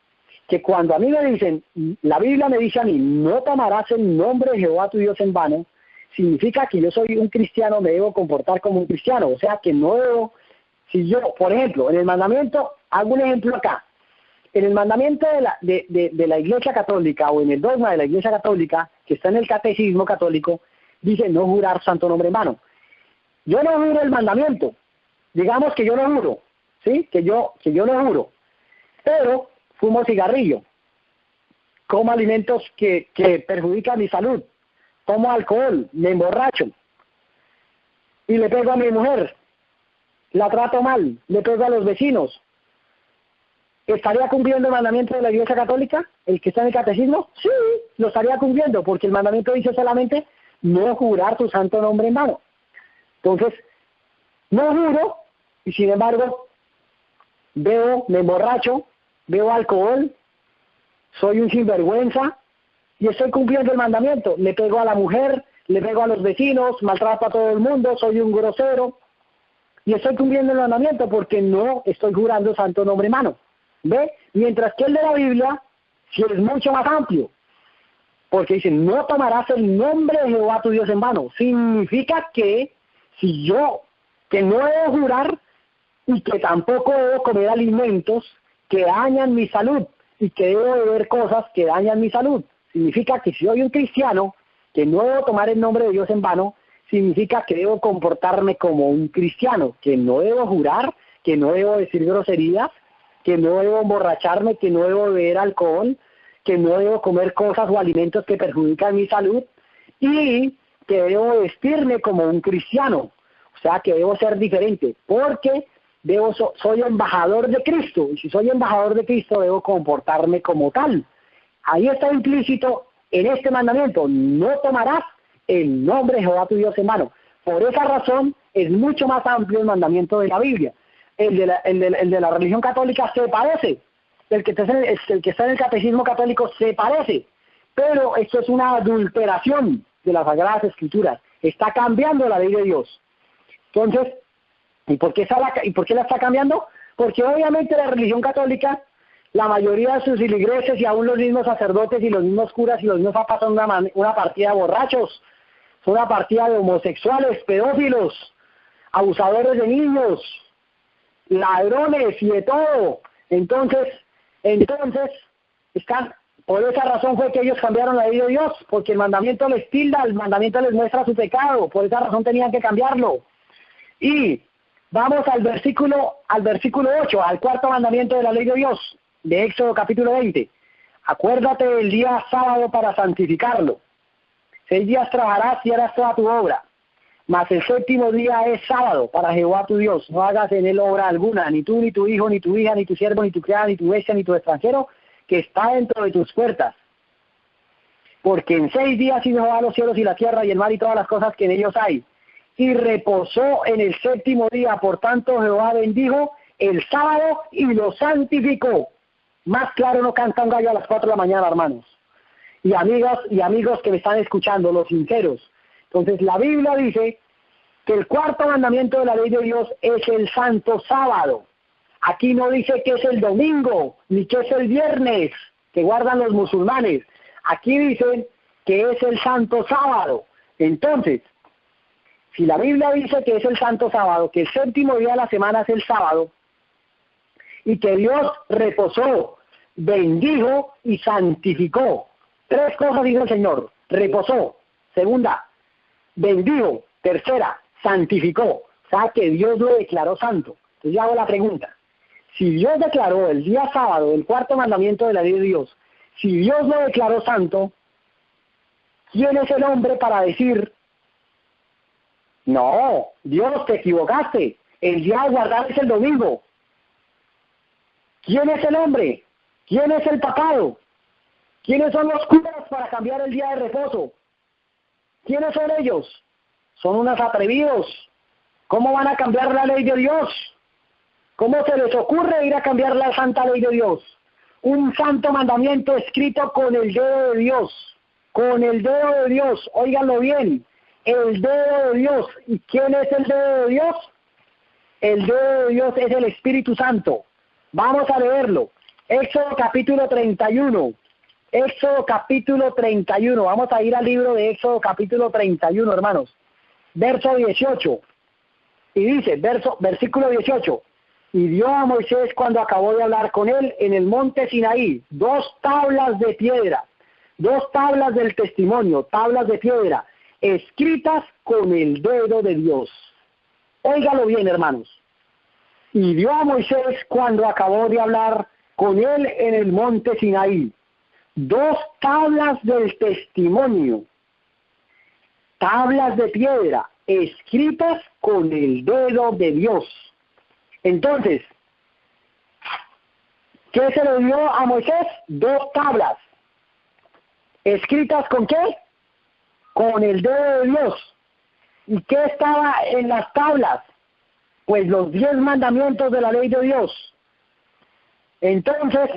que cuando a mí me dicen, la Biblia me dice a mí, no tomarás el nombre de Jehová tu Dios en vano, significa que yo soy un cristiano, me debo comportar como un cristiano. O sea que no debo, si yo, por ejemplo, en el mandamiento, hago un ejemplo acá, en el mandamiento de la Iglesia Católica o en el dogma de la Iglesia Católica, que está en el Catecismo Católico, dice no jurar santo nombre en vano. Yo no juro el mandamiento, digamos que yo no juro, ¿sí? Que yo no juro, pero fumo cigarrillo, como alimentos que perjudican mi salud, tomo alcohol, me emborracho y le pego a mi mujer, la trato mal, le pego a los vecinos. ¿Estaría cumpliendo el mandamiento de la Iglesia Católica, el que está en el catecismo? Sí, lo estaría cumpliendo, porque el mandamiento dice solamente no jurar tu santo nombre en vano. Entonces, no juro, y sin embargo, bebo, me emborracho, bebo alcohol, soy un sinvergüenza, y estoy cumpliendo el mandamiento. Le pego a la mujer, le pego a los vecinos, maltrato a todo el mundo, soy un grosero, y estoy cumpliendo el mandamiento porque no estoy jurando santo nombre en vano. ¿Ve? Mientras que el de la Biblia sí es mucho más amplio, porque dice, no tomarás el nombre de Jehová tu Dios en vano. Significa que si yo, que no debo jurar y que tampoco debo comer alimentos que dañan mi salud y que debo beber cosas que dañan mi salud. Significa que si soy un cristiano, que no debo tomar el nombre de Dios en vano, significa que debo comportarme como un cristiano, que no debo jurar, que no debo decir groserías, que no debo emborracharme, que no debo beber alcohol, que no debo comer cosas o alimentos que perjudican mi salud y que debo vestirme como un cristiano, o sea que debo ser diferente, porque soy embajador de Cristo, y si soy embajador de Cristo debo comportarme como tal. Ahí está implícito en este mandamiento, no tomarás el nombre de Jehová tu Dios en vano. Por esa razón es mucho más amplio el mandamiento de la Biblia. El de la religión católica se parece, el que está en el catecismo católico se parece, pero esto es una adulteración de las Sagradas Escrituras, está cambiando la ley de Dios. Entonces, ¿y por qué la está cambiando? Porque obviamente la religión católica, la mayoría de sus iglesias y aún los mismos sacerdotes y los mismos curas y los mismos papas son una partida de borrachos, son una partida de homosexuales, pedófilos, abusadores de niños, ladrones y de todo. Entonces están, por esa razón fue que ellos cambiaron la ley de Dios, porque el mandamiento les tilda, el mandamiento les muestra su pecado, por esa razón tenían que cambiarlo. Y vamos al versículo 8, al cuarto mandamiento de la ley de Dios, de Éxodo capítulo 20. Acuérdate del día sábado para santificarlo. 6 días trabajarás y harás toda tu obra. Mas el séptimo día es sábado para Jehová tu Dios. No hagas en él obra alguna, ni tú, ni tu hijo, ni tu hija, ni tu siervo, ni tu criada, ni tu bestia, ni tu extranjero, que está dentro de tus puertas. Porque en 6 días hizo Jehová los cielos y la tierra y el mar y todas las cosas que en ellos hay. Y reposó en el séptimo día. Por tanto Jehová bendijo el sábado y lo santificó. Más claro no canta un gallo a las 4 de la mañana, hermanos. Y amigas y amigos que me están escuchando, los sinceros. Entonces la Biblia dice que el cuarto mandamiento de la ley de Dios es el santo sábado. Aquí no dice que es el domingo, ni que es el viernes, que guardan los musulmanes. Aquí dicen que es el santo sábado. Entonces, si la Biblia dice que es el santo sábado, que el séptimo día de la semana es el sábado, y que Dios reposó, bendijo y santificó. 3 cosas dice el Señor: reposó, segunda, bendijo, tercera, santificó. O sea que Dios lo declaró santo. Entonces yo hago la pregunta: si Dios declaró el día sábado, el cuarto mandamiento de la ley de Dios, si Dios lo declaró santo, ¿quién es el hombre para decir, no, Dios, te equivocaste, el día de guardar es el domingo? ¿Quién es el hombre? ¿Quién es el pecado? ¿Quiénes son los curas para cambiar el día de reposo? ¿Quiénes son ellos? Son unos atrevidos. ¿Cómo van a cambiar la ley de Dios? ¿Cómo se les ocurre ir a cambiar la santa ley de Dios? un santo mandamiento escrito con el dedo de Dios, con el dedo de Dios, óiganlo bien, el dedo de Dios. ¿Y quién es el dedo de Dios? El dedo de Dios es el Espíritu Santo. Vamos a leerlo. Éxodo capítulo 31. Éxodo capítulo 31. Vamos a ir al libro de Éxodo capítulo 31, hermanos. Verso 18. Y dice, versículo 18. Y dio a Moisés cuando acabó de hablar con él en el monte Sinaí 2 tablas de piedra, 2 tablas del testimonio, tablas de piedra, escritas con el dedo de Dios. Óigalo bien, hermanos. Y dio a Moisés cuando acabó de hablar con él en el monte Sinaí 2 tablas del testimonio, tablas de piedra, escritas con el dedo de Dios. Entonces, ¿qué se le dio a Moisés? 2 tablas. ¿Escritas con qué? Con el dedo de Dios. ¿Y qué estaba en las tablas? Pues los 10 mandamientos de la ley de Dios. Entonces,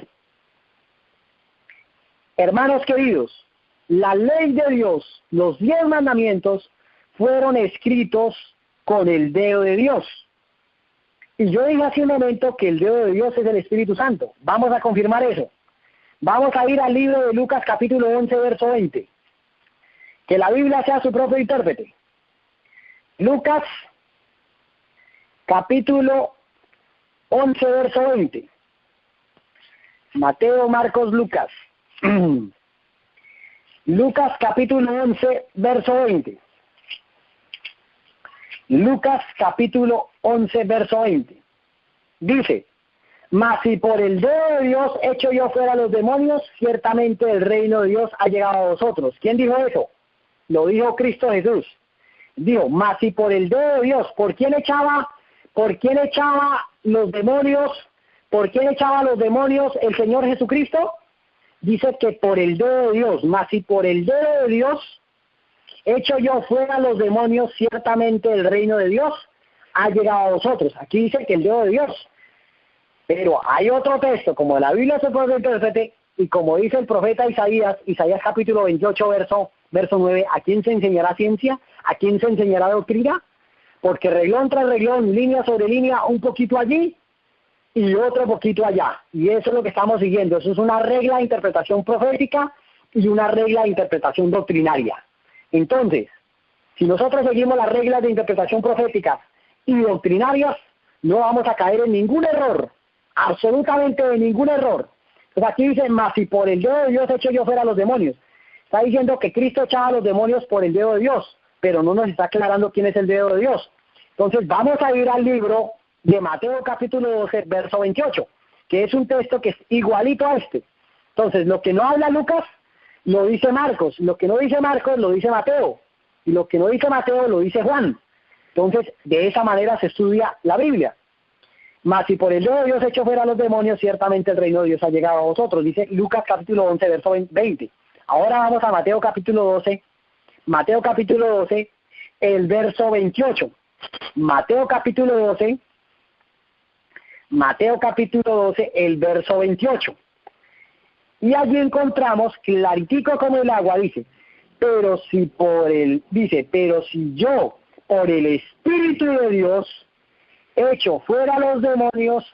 hermanos queridos, la ley de Dios, los 10 mandamientos, fueron escritos con el dedo de Dios. Y yo dije hace un momento que el dedo de Dios es el Espíritu Santo. Vamos a confirmar eso. Vamos a ir al libro de Lucas capítulo 11, verso 20. Que la Biblia sea su propio intérprete. Lucas capítulo 11, verso 20. Mateo, Marcos, Lucas. Lucas capítulo 11, verso 20. Lucas capítulo 11, verso 20. Dice, mas si por el dedo de Dios echo yo fuera a los demonios, ciertamente el reino de Dios ha llegado a vosotros. ¿Quién dijo eso? Lo dijo Cristo Jesús. Dijo, mas si por el dedo de Dios, ¿por quién echaba los demonios? ¿Por quién echaba los demonios el Señor Jesucristo? Dice que por el dedo de Dios, mas si por el dedo de Dios echo yo fuera a los demonios, ciertamente el reino de Dios ha llegado a vosotros. Aquí dice que el dedo de Dios. Pero hay otro texto, como la Biblia se puede interpretar, y como dice el profeta Isaías capítulo 28, verso 9, ¿a quién se enseñará ciencia? ¿A quién se enseñará doctrina? Porque reglón tras reglón, línea sobre línea, un poquito allí y otro poquito allá. Y eso es lo que estamos siguiendo. Eso es una regla de interpretación profética y una regla de interpretación doctrinaria. Entonces, si nosotros seguimos las reglas de interpretación profética y doctrinarias, no vamos a caer en ningún error, absolutamente en ningún error. Entonces aquí dice, mas si por el dedo de Dios echo yo fuera a los demonios. Está diciendo que Cristo echaba a los demonios por el dedo de Dios, pero no nos está aclarando quién es el dedo de Dios. Entonces vamos a ir al libro de Mateo capítulo 12, verso 28, que es un texto que es igualito a este. Entonces lo que no habla Lucas, lo dice Marcos, lo que no dice Marcos, lo dice Mateo, y lo que no dice Mateo, lo dice Juan. Entonces de esa manera se estudia la Biblia. Mas si por el dedo de Dios echo fuera a los demonios, ciertamente el reino de Dios ha llegado a vosotros, dice Lucas capítulo 11, verso 20. Ahora vamos a Mateo capítulo 12, el verso 28. Mateo capítulo 12, el verso 28. Y allí encontramos claritico como el agua, pero si yo por el Espíritu de Dios echo fuera a los demonios,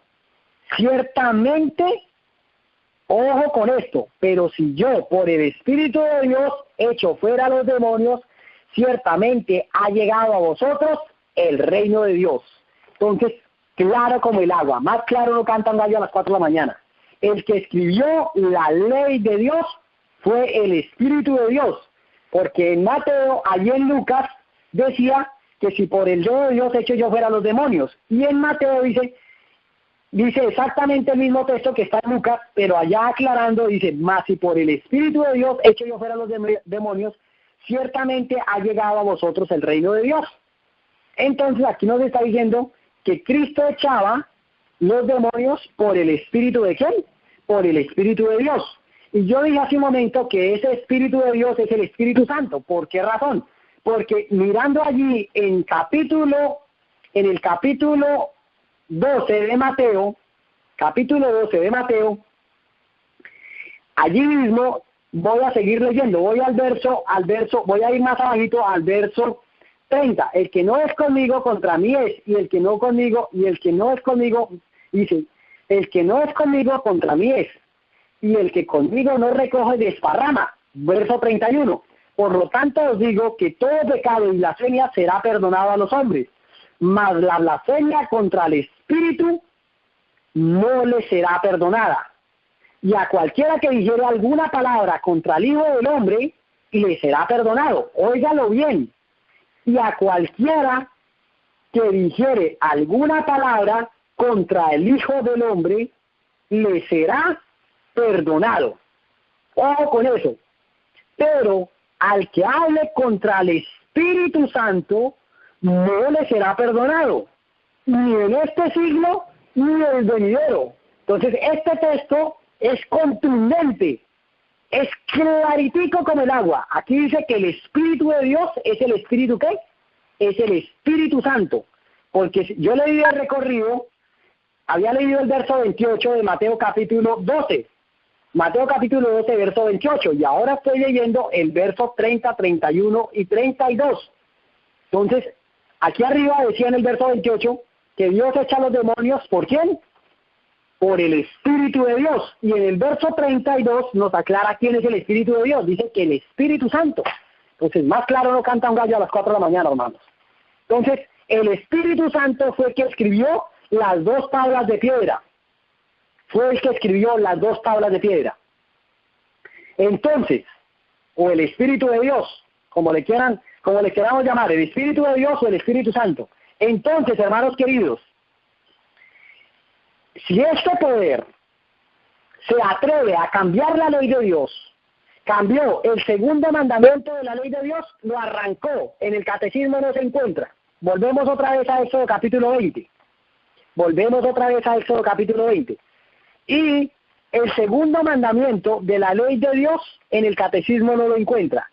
ciertamente, ojo con esto, pero si yo por el Espíritu de Dios echo fuera a los demonios, ciertamente ha llegado a vosotros el reino de Dios. Entonces, claro como el agua, más claro no canta un gallo a las 4 de la mañana. El que escribió la ley de Dios fue el Espíritu de Dios, porque en Mateo, allí en Lucas, decía que si por el dedo de Dios echo yo fuera a los demonios. Y en Mateo dice exactamente el mismo texto que está en Lucas, pero allá aclarando dice, mas si por el Espíritu de Dios echo yo fuera a los demonios, ciertamente ha llegado a vosotros el reino de Dios. Entonces aquí nos está diciendo que Cristo echaba los demonios por el Espíritu de ¿quién? Por el Espíritu de Dios. Y yo dije hace un momento que ese Espíritu de Dios es el Espíritu Santo. ¿Por qué razón? Porque mirando allí en el capítulo 12 de Mateo, Allí mismo voy a seguir leyendo, voy voy a ir más abajito al verso 30. El que no es conmigo contra mí es, y el que no conmigo, y el que no es conmigo, dice, el que no es conmigo contra mí es, y el que conmigo no recoge desparrama. Verso 31. Por lo tanto os digo que todo pecado y blasfemia será perdonado a los hombres, mas la blasfemia contra el Espíritu no le será perdonada. Y a cualquiera que dijere alguna palabra contra el Hijo del Hombre, le será perdonado. Óigalo bien. Y a cualquiera que dijere alguna palabra contra el Hijo del Hombre, le será perdonado. Ojo con eso. Pero al que hable contra el Espíritu Santo, no le será perdonado, ni en este siglo, ni en el venidero. Entonces, este texto es contundente, es claritico como el agua. Aquí dice que el Espíritu de Dios es el Espíritu, ¿qué? Es el Espíritu Santo. Porque yo leí el recorrido, había leído el verso 28 de Mateo capítulo 12. Mateo capítulo 12, verso 28. Y ahora estoy leyendo el verso 30, 31 y 32. Entonces, aquí arriba decía en el verso 28 que Dios echa a los demonios, ¿por quién? Por el Espíritu de Dios. Y en el verso 32 nos aclara quién es el Espíritu de Dios. Dice que el Espíritu Santo. Entonces, más claro no canta un gallo a las 4 de la mañana, hermanos. Entonces, el Espíritu Santo fue el que escribió las 2 tablas de piedra. Fue el que escribió las 2 tablas de piedra. Entonces, o el Espíritu de Dios, como le queramos llamar, el Espíritu de Dios o el Espíritu Santo. Entonces, hermanos queridos, si este poder se atreve a cambiar la ley de Dios, cambió el segundo mandamiento de la ley de Dios, lo arrancó, en el catecismo no se encuentra. Volvemos otra vez a Éxodo capítulo 20. Y el segundo mandamiento de la ley de Dios en el catecismo no lo encuentra.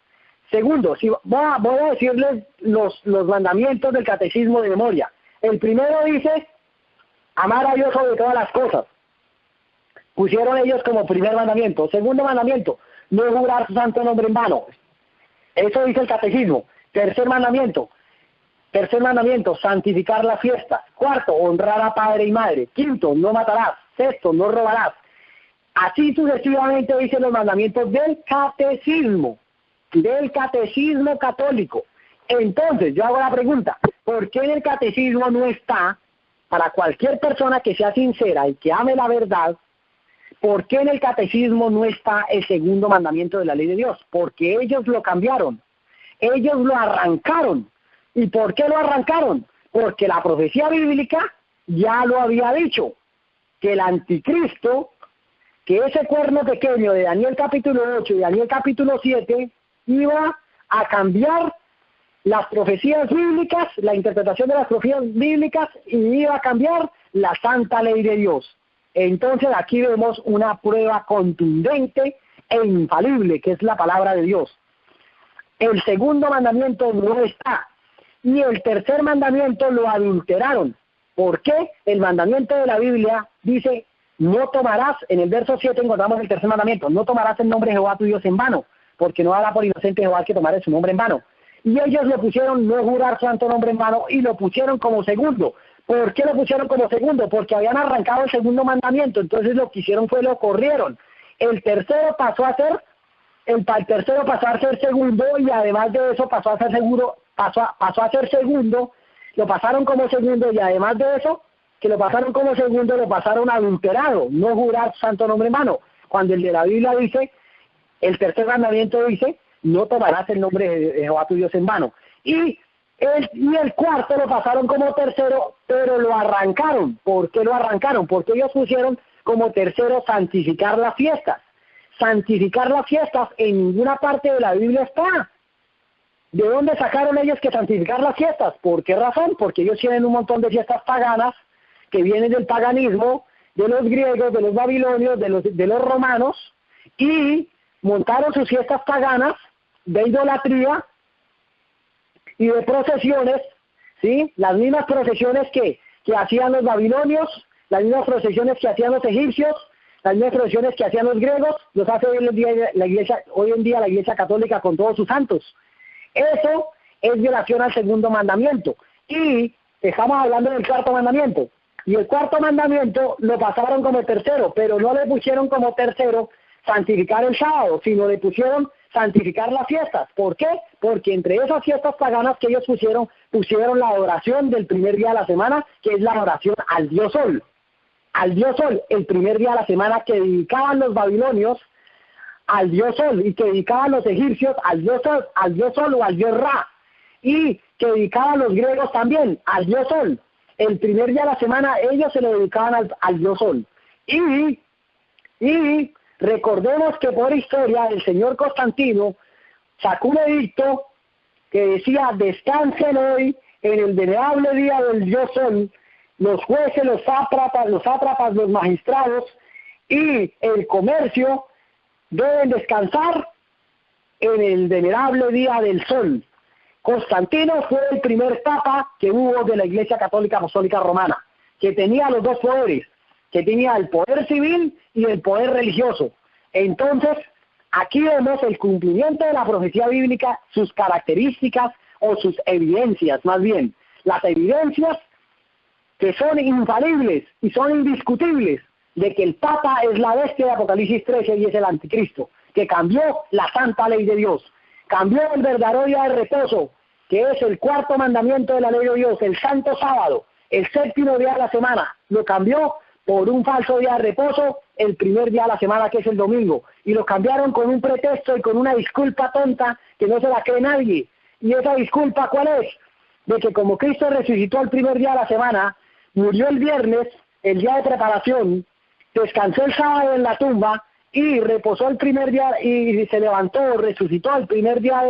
Segundo, voy a decirles los mandamientos del catecismo de memoria. El primero dice, amar a Dios sobre todas las cosas. Pusieron ellos como primer mandamiento. Segundo mandamiento, no jurar su santo nombre en vano. Eso dice el catecismo. Tercer mandamiento, santificar las fiestas. Cuarto, honrar a padre y madre. Quinto, no matarás. Sexto, no robarás. Así sucesivamente dicen los mandamientos del catecismo católico. Entonces, yo hago la pregunta, ¿por qué en el catecismo no está, para cualquier persona que sea sincera y que ame la verdad, por qué en el catecismo no está el segundo mandamiento de la ley de Dios? Porque ellos lo cambiaron, ellos lo arrancaron. ¿Y por qué lo arrancaron? Porque la profecía bíblica ya lo había dicho, que el anticristo, que ese cuerno pequeño de Daniel capítulo 8 y Daniel capítulo 7, iba a cambiar las profecías bíblicas, la interpretación de las profecías bíblicas, y iba a cambiar la santa ley de Dios. Entonces aquí vemos una prueba contundente e infalible, que es la palabra de Dios. El segundo mandamiento no está, y el tercer mandamiento lo adulteraron. ¿Por qué? El mandamiento de la Biblia dice, no tomarás, en el verso 7 encontramos el tercer mandamiento, no tomarás el nombre de Jehová tu Dios en vano, porque no hará por inocente Jehová que tomare su nombre en vano. Y ellos lo pusieron, no jurar su santo nombre en vano, y lo pusieron como segundo. ¿Por qué lo pusieron como segundo? Porque habían arrancado el segundo mandamiento, entonces lo que hicieron fue lo corrieron. El tercero pasó a ser segundo, y además de eso pasó a ser segundo, lo pasaron como segundo, y además de eso, que lo pasaron como segundo, lo pasaron adulterado, no jurar santo nombre en vano. Cuando el de la Biblia dice, el tercer mandamiento dice, no tomarás el nombre de Jehová tu Dios en vano. Y el cuarto lo pasaron como tercero, pero lo arrancaron. ¿Por qué lo arrancaron? Porque ellos pusieron como tercero santificar las fiestas. Santificar las fiestas en ninguna parte de la Biblia está. ¿De dónde sacaron ellos que santificar las fiestas? ¿Por qué razón? Porque ellos tienen un montón de fiestas paganas que vienen del paganismo, de los griegos, de los babilonios, de los romanos, y montaron sus fiestas paganas de idolatría y de procesiones, ¿sí? Las mismas procesiones que hacían los babilonios, las mismas procesiones que hacían los egipcios, las mismas profesiones que hacían los griegos, los hace hoy en día la Iglesia Católica con todos sus santos. Eso es violación al segundo mandamiento. Y estamos hablando del cuarto mandamiento. Y el cuarto mandamiento lo pasaron como tercero, pero no le pusieron como tercero santificar el sábado, sino le pusieron santificar las fiestas. ¿Por qué? Porque entre esas fiestas paganas que ellos pusieron la adoración del primer día de la semana, que es la adoración al Dios Sol. Al Dios Sol, el primer día de la semana que dedicaban los babilonios al Dios Sol y que dedicaban los egipcios al Dios Sol o al Dios Ra, y que dedicaban los griegos también al Dios Sol. El primer día de la semana ellos se lo dedicaban al Dios Sol. Y recordemos que por historia el señor Constantino sacó un edicto que decía: descansen hoy en el venerable día del Dios Sol los jueces, los sátrapas, los magistrados y el comercio deben descansar en el venerable día del Sol. Constantino fue el primer papa que hubo de la Iglesia Católica Apostólica Romana, que tenía los dos poderes, que tenía el poder civil y el poder religioso. Entonces, aquí vemos el cumplimiento de la profecía bíblica, sus características o sus evidencias, más bien, las evidencias que son infalibles y son indiscutibles de que el Papa es la bestia de Apocalipsis 13 y es el anticristo, que cambió la santa ley de Dios, cambió el verdadero día de reposo, que es el cuarto mandamiento de la ley de Dios, el santo sábado, el séptimo día de la semana, lo cambió por un falso día de reposo, el primer día de la semana, que es el domingo, y lo cambiaron con un pretexto y con una disculpa tonta que no se la cree nadie. ¿Y esa disculpa cuál es? De que como Cristo resucitó el primer día de la semana, murió el viernes, el día de preparación, descansó el sábado en la tumba y reposó el primer día y se levantó, resucitó el primer día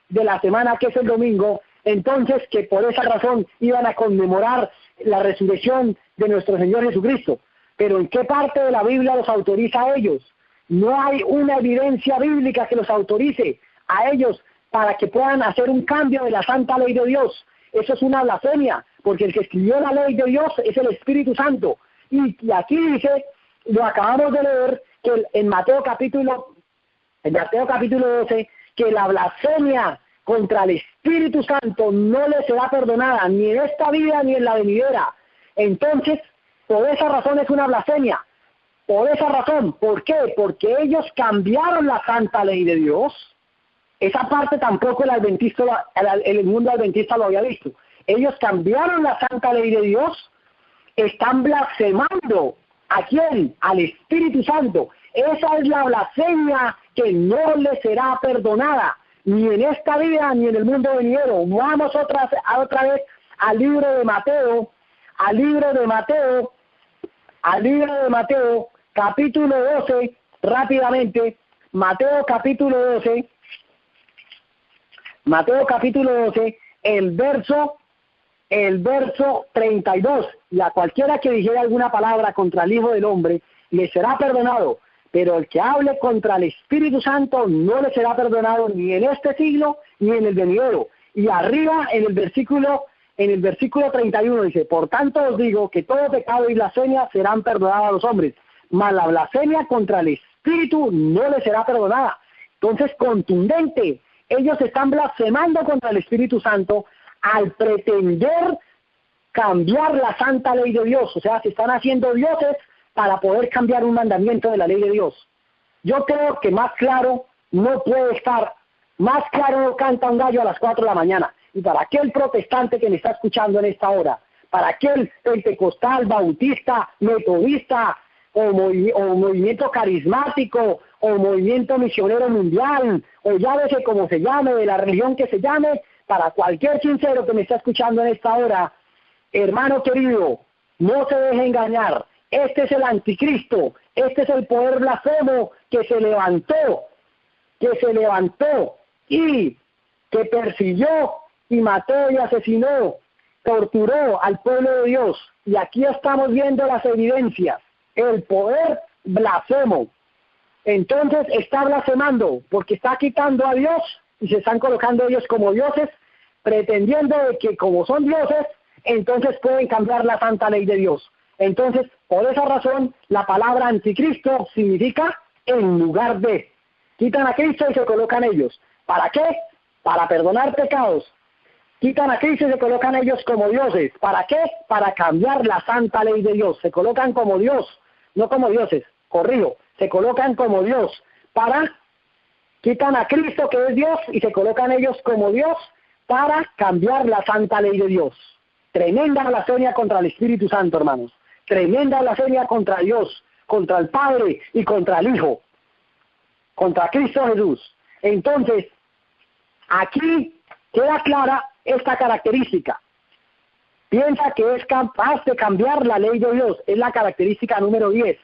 de la semana, que es el domingo. Entonces, que por esa razón iban a conmemorar la resurrección de nuestro Señor Jesucristo. Pero ¿en qué parte de la Biblia los autoriza a ellos? No hay una evidencia bíblica que los autorice a ellos para que puedan hacer un cambio de la santa ley de Dios. Eso es una blasfemia, porque el que escribió la ley de Dios es el Espíritu Santo. Y aquí dice, lo acabamos de leer, que en Mateo capítulo 12, que la blasfemia contra el Espíritu Santo no le será perdonada, ni en esta vida ni en la venidera. Entonces, por esa razón es una blasfemia. Por esa razón, ¿por qué? Porque ellos cambiaron la santa ley de Dios. Esa parte tampoco el mundo adventista lo había visto. Ellos cambiaron la santa ley de Dios, están blasfemando. ¿A quién? Al Espíritu Santo. Esa es la blasfemia que no le será perdonada, ni en esta vida ni en el mundo venidero. Vamos otra vez al libro de Mateo, capítulo 12, rápidamente, Mateo capítulo 12, el verso 32, y a cualquiera que dijera alguna palabra contra el Hijo del Hombre, le será perdonado, pero el que hable contra el Espíritu Santo no le será perdonado ni en este siglo ni en el venidero. Y arriba en el versículo 31 dice: por tanto os digo que todo pecado y blasfemia serán perdonados a los hombres, mas la blasfemia contra el Espíritu no le será perdonada. Entonces, contundente, ellos están blasfemando contra el Espíritu Santo al pretender cambiar la santa ley de Dios. O sea, se están haciendo dioses para poder cambiar un mandamiento de la ley de Dios. Yo creo que más claro no puede estar, más claro no canta un gallo a las 4 de la mañana. Y para aquel protestante que me está escuchando en esta hora, para aquel pentecostal, bautista, metodista, o movimiento carismático, o movimiento misionero mundial, o llámese como se llame, de la religión que se llame, para cualquier sincero que me está escuchando en esta hora, hermano querido, no se deje engañar. Este es el anticristo, este es el poder blasfemo que se levantó y que persiguió y mató y asesinó, torturó al pueblo de Dios. Y aquí estamos viendo las evidencias, el poder blasfemo. Entonces está blasfemando porque está quitando a Dios y se están colocando ellos como dioses, pretendiendo de que como son dioses, entonces pueden cambiar la santa ley de Dios. Entonces, por esa razón, la palabra anticristo significa en lugar de. Quitan a Cristo y se colocan ellos. ¿Para qué? Para perdonar pecados. Quitan a Cristo y se colocan ellos como dioses. ¿Para qué? Para cambiar la santa ley de Dios. Se colocan como Dios, no como dioses. Corrijo, se colocan como Dios. Quitan a Cristo que es Dios y se colocan ellos como Dios para cambiar la santa ley de Dios. Tremenda blasfemia contra el Espíritu Santo, hermanos. Tremenda blasfemia contra Dios, contra el Padre y contra el Hijo. Contra Cristo Jesús. Entonces, aquí queda clara esta característica. Piensa que es capaz de cambiar la ley de Dios. Es la característica número 10.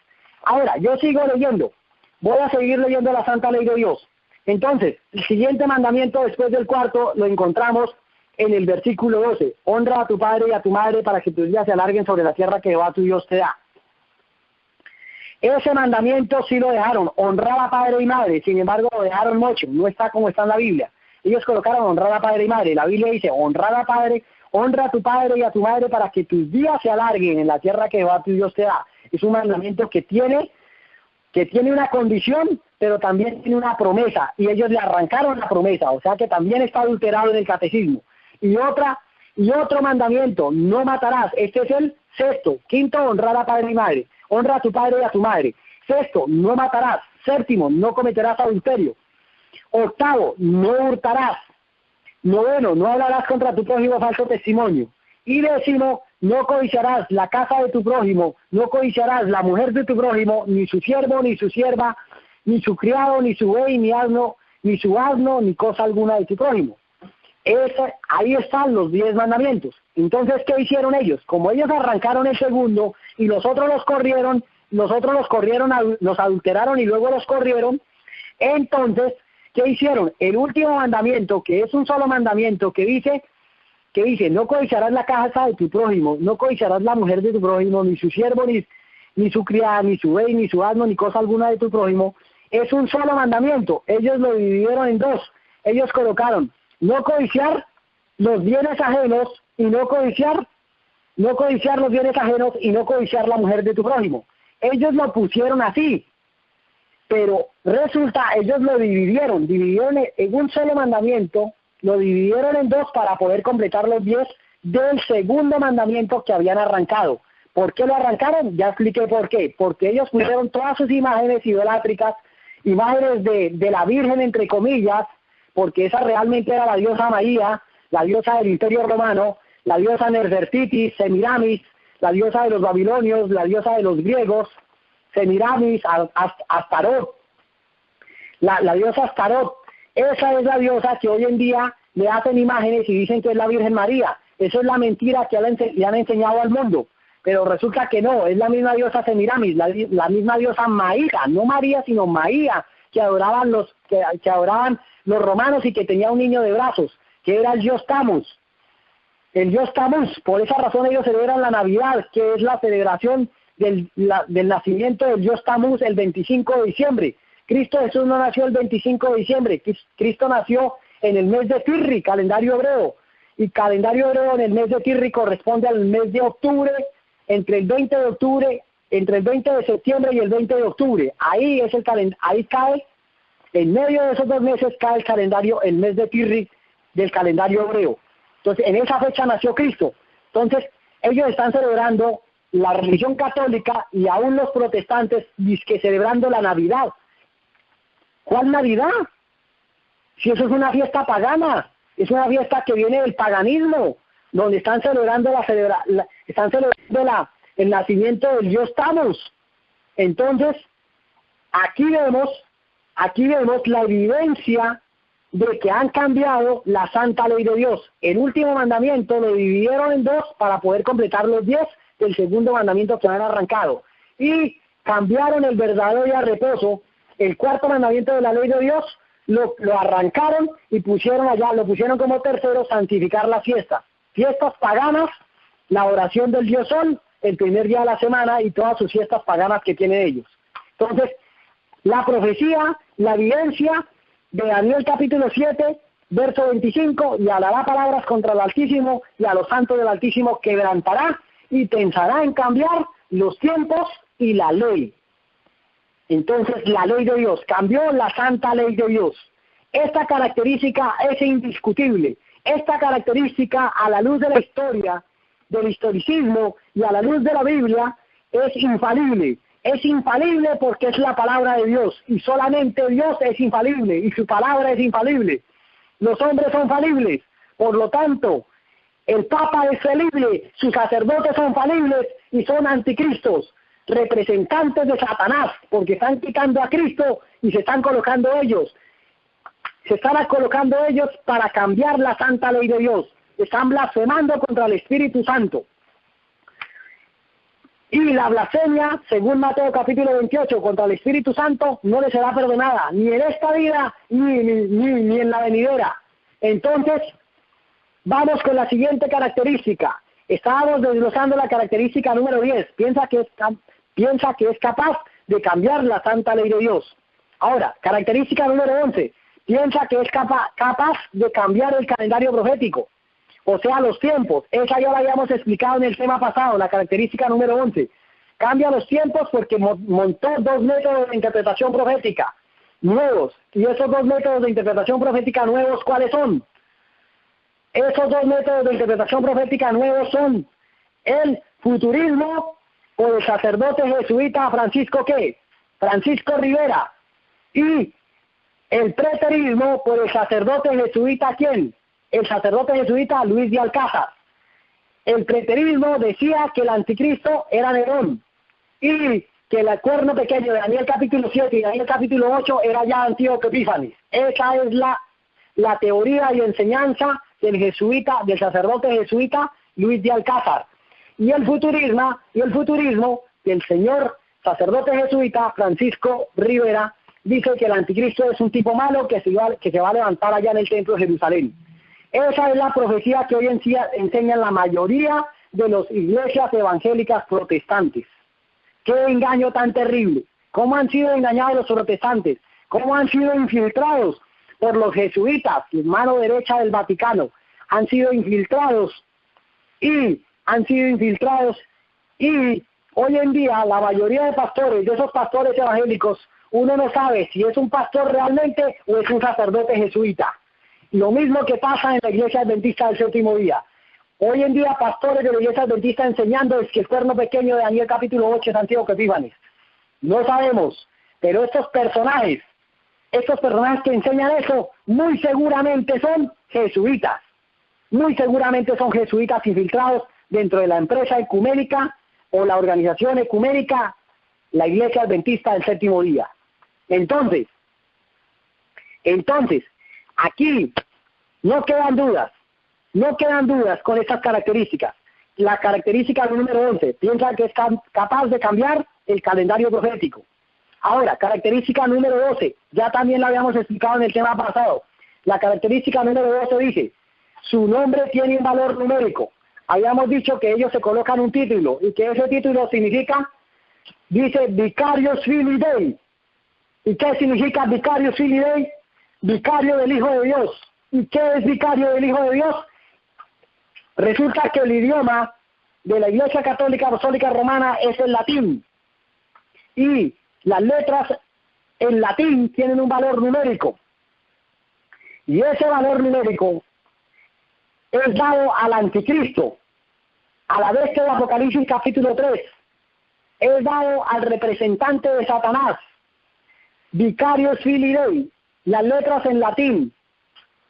Ahora, yo sigo leyendo. Voy a seguir leyendo la santa ley de Dios. Entonces, el siguiente mandamiento después del cuarto lo encontramos en el versículo 12. Honra a tu padre y a tu madre para que tus días se alarguen sobre la tierra que Jehová tu Dios te da. Ese mandamiento sí lo dejaron, honrar a padre y madre, sin embargo lo dejaron mucho, no está como está en la Biblia. Ellos colocaron honrar a padre y madre, la Biblia dice honrar a padre, honra a tu padre y a tu madre para que tus días se alarguen en la tierra que Jehová tu Dios te da. Es un mandamiento que tiene una condición, pero también tiene una promesa, y ellos le arrancaron la promesa, o sea que también está adulterado en el catecismo. Y otro mandamiento, no matarás, este es el sexto. Quinto, honrar a padre y madre. Honra a tu padre y a tu madre. Sexto, no matarás. Séptimo, no cometerás adulterio. Octavo, no hurtarás. Noveno, no hablarás contra tu prójimo falso testimonio. Y décimo, no codiciarás la casa de tu prójimo, no codiciarás la mujer de tu prójimo, ni su siervo, ni su sierva, ni su criado, ni su buey, ni asno, ni su asno, ni cosa alguna de tu prójimo. Ahí están los 10 mandamientos. Entonces, ¿qué hicieron ellos? Como ellos arrancaron el segundo y los otros los corrieron, los adulteraron y luego los corrieron, entonces, ¿qué hicieron? El último mandamiento, que es un solo mandamiento, que dice, no codiciarás la casa de tu prójimo, no codiciarás la mujer de tu prójimo, ni su siervo, ni su criada, ni su buey, ni su asno, ni cosa alguna de tu prójimo, es un solo mandamiento. Ellos lo dividieron en dos. Ellos colocaron no codiciar los bienes ajenos y no codiciar los bienes ajenos y no codiciar la mujer de tu prójimo. Ellos lo pusieron así, pero resulta, ellos lo dividieron en un solo mandamiento, lo dividieron en dos para poder completar los 10 del segundo mandamiento que habían arrancado. ¿Por qué lo arrancaron? Ya expliqué por qué. Porque ellos pusieron todas sus imágenes idolátricas, imágenes de la Virgen entre comillas, porque esa realmente era la diosa María, la diosa del Imperio Romano, la diosa Nefertiti, Semiramis, la diosa de los babilonios, la diosa de los griegos, Semiramis, Astarot, la diosa Astarot. Esa es la diosa que hoy en día le hacen imágenes y dicen que es la Virgen María. Eso es la mentira que le han enseñado al mundo. Pero resulta que no, es la misma diosa Semiramis, la misma diosa Maía, no María, sino Maía, que adoraban los romanos y que tenía un niño de brazos, que era el Dios Tammuz. El Dios Tammuz, por esa razón ellos celebran la Navidad, que es la celebración del nacimiento del Dios Tammuz el 25 de diciembre. Cristo Jesús no nació el 25 de diciembre, Cristo nació en el mes de Tirri, calendario hebreo, y calendario hebreo en el mes de Tirri corresponde al mes de octubre, entre el 20 de septiembre y el 20 de octubre. Ahí cae, en medio de esos 2 meses cae el mes de Tirri del calendario hebreo. Entonces, en esa fecha nació Cristo. Entonces, ellos están celebrando la religión católica y aún los protestantes dizque celebrando la Navidad. ¿Cuál Navidad? Si eso es una fiesta pagana, es una fiesta que viene del paganismo, donde están celebrando el nacimiento del Dios Tammuz. Entonces, aquí vemos la evidencia de que han cambiado la santa ley de Dios. El último mandamiento lo dividieron en 2 para poder completar los 10 del segundo mandamiento que han arrancado. Y cambiaron el verdadero día de reposo, el cuarto mandamiento de la ley de Dios, lo arrancaron y lo pusieron como tercero, santificar la fiesta. Fiestas paganas, la oración del Dios Sol, el primer día de la semana y todas sus fiestas paganas que tienen ellos. Entonces, la profecía, la evidencia de Daniel capítulo 7, verso 25, y hablará palabras contra el Altísimo y a los santos del Altísimo quebrantará y pensará en cambiar los tiempos y la ley. Entonces, la ley de Dios, cambió la santa ley de Dios. Esta característica es indiscutible. Esta característica, a la luz de la historia, del historicismo y a la luz de la Biblia, es infalible. Es infalible porque es la palabra de Dios, y solamente Dios es infalible, y su palabra es infalible. Los hombres son falibles, por lo tanto, el Papa es falible, sus sacerdotes son falibles y son anticristos, representantes de Satanás, porque están quitando a Cristo y se están colocando ellos. Se están colocando ellos para cambiar la santa ley de Dios. Están blasfemando contra el Espíritu Santo. Y la blasfemia, según Mateo capítulo 28, contra el Espíritu Santo, no le será perdonada, ni en esta vida, ni en la venidera. Entonces, vamos con la siguiente característica. Estábamos desglosando la característica número 10. Piensa que es capaz de cambiar la santa ley de Dios. Ahora, característica número 11. Piensa que es capaz de cambiar el calendario profético. O sea, los tiempos. Esa ya la habíamos explicado en el tema pasado, la característica número 11. Cambia los tiempos porque montó dos métodos de interpretación profética nuevos. Y esos dos métodos de interpretación profética nuevos, ¿cuáles son? Esos dos métodos de interpretación profética nuevos son el futurismo por el sacerdote jesuita Francisco Rivera, y el preterismo por el sacerdote jesuita ¿quién? El sacerdote jesuita Luis de Alcázar. El preterismo decía que el anticristo era Nerón y que el cuerno pequeño de Daniel capítulo 7 y Daniel capítulo 8 era ya Antíoco Epífanes. Esa es la teoría y enseñanza del sacerdote jesuita Luis de Alcázar. Y el futurismo del señor sacerdote jesuita Francisco Rivera dice que el anticristo es un tipo malo que se va a levantar allá en el templo de Jerusalén. Esa es la profecía que hoy en día enseñan la mayoría de las iglesias evangélicas protestantes. ¡Qué engaño tan terrible! ¿Cómo han sido engañados los protestantes? ¿Cómo han sido infiltrados por los jesuitas, mano derecha del Vaticano? Han sido infiltrados y hoy en día la mayoría de pastores, de esos pastores evangélicos, uno no sabe si es un pastor realmente o es un sacerdote jesuita. Lo mismo que pasa en la Iglesia Adventista del Séptimo Día. Hoy en día pastores de la Iglesia Adventista enseñando es que el cuerno pequeño de Daniel capítulo 8 es Antíoco Epífanes. No sabemos, pero estos personajes que enseñan eso, muy seguramente son jesuitas. Muy seguramente son jesuitas infiltrados dentro de la empresa ecuménica o la organización ecuménica, la Iglesia Adventista del Séptimo Día. Entonces, aquí no quedan dudas con estas características. La característica número 11, piensa que es capaz de cambiar el calendario profético. Ahora, característica número 12, ya también la habíamos explicado en el tema pasado. La característica número 12 dice, su nombre tiene un valor numérico. Habíamos dicho que ellos se colocan un título, y que ese título significa, dice, Vicarius Filii Dei. ¿Y qué significa Vicarius Filii Dei? Vicario del Hijo de Dios. ¿Y qué es vicario del Hijo de Dios? Resulta que el idioma de la Iglesia Católica Apostólica Romana es el latín. Y las letras en latín tienen un valor numérico. Y ese valor numérico es dado al anticristo, a la bestia de Apocalipsis capítulo 3. Es dado al representante de Satanás, Vicarius Filii Dei. Las letras en latín.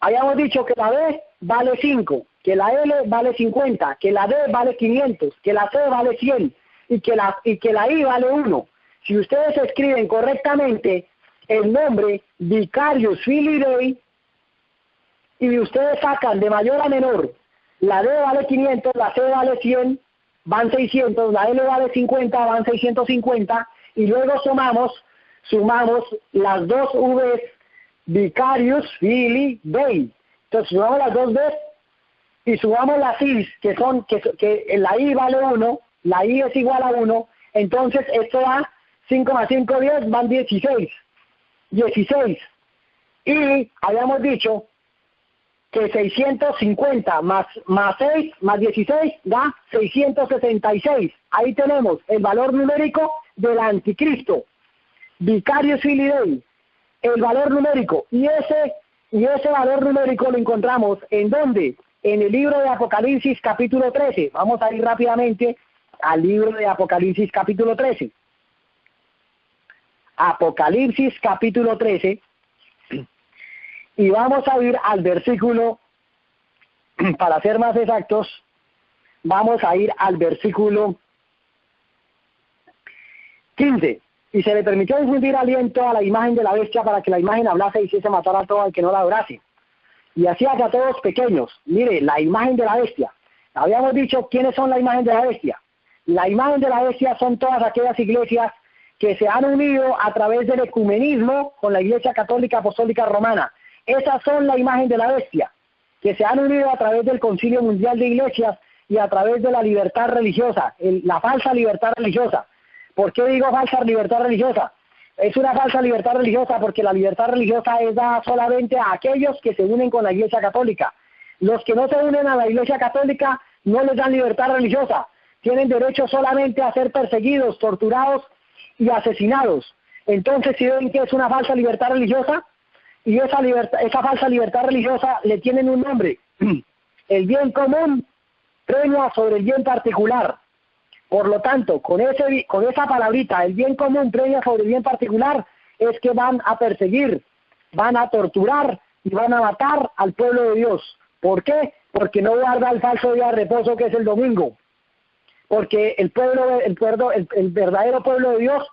Habíamos dicho que la B vale 5, que la L vale 50, que la D vale 500, que la C vale 100 y que la I vale 1. Si ustedes escriben correctamente el nombre Vicarius Filii Dei y ustedes sacan de mayor a menor, la D vale 500, la C vale 100, van 600, la L vale 50, van 650 y luego sumamos las dos V's, Vicarius Filii Dei. Entonces sumamos las dos V's y sumamos las I's, que la I vale 1, la I es igual a 1, entonces esto da 5 más 5, 10, van 16. Y habíamos dicho que 650 más 6 más 16 da 666. Ahí tenemos el valor numérico del anticristo, Vicarius Filii Dei, el valor numérico. Y ese valor numérico lo encontramos ¿en dónde? En el libro de Apocalipsis capítulo 13. Vamos a ir rápidamente al libro de Apocalipsis capítulo 13. Apocalipsis capítulo 13. Y vamos a ir al versículo, para ser más exactos, vamos a ir al versículo 15. Y se le permitió infundir aliento a la imagen de la bestia para que la imagen hablase y hiciese matar a todo al que no la adorase. Y hacía que a todos pequeños, mire, la imagen de la bestia. Habíamos dicho quiénes son la imagen de la bestia. La imagen de la bestia son todas aquellas iglesias que se han unido a través del ecumenismo con la Iglesia Católica Apostólica Romana. Esas son la imagen de la bestia, que se han unido a través del Concilio Mundial de Iglesias y a través de la libertad religiosa, la falsa libertad religiosa. ¿Por qué digo falsa libertad religiosa? Es una falsa libertad religiosa porque la libertad religiosa es dada solamente a aquellos que se unen con la Iglesia Católica. Los que no se unen a la Iglesia Católica no les dan libertad religiosa. Tienen derecho solamente a ser perseguidos, torturados y asesinados. Entonces, si ven que es una falsa libertad religiosa, y esa falsa libertad religiosa le tienen un nombre. El bien común premia sobre el bien particular. Por lo tanto, con esa palabrita, el bien común premia sobre el bien particular, es que van a perseguir, van a torturar y van a matar al pueblo de Dios. ¿Por qué? Porque no guarda el falso día de reposo que es el domingo. Porque el verdadero pueblo de Dios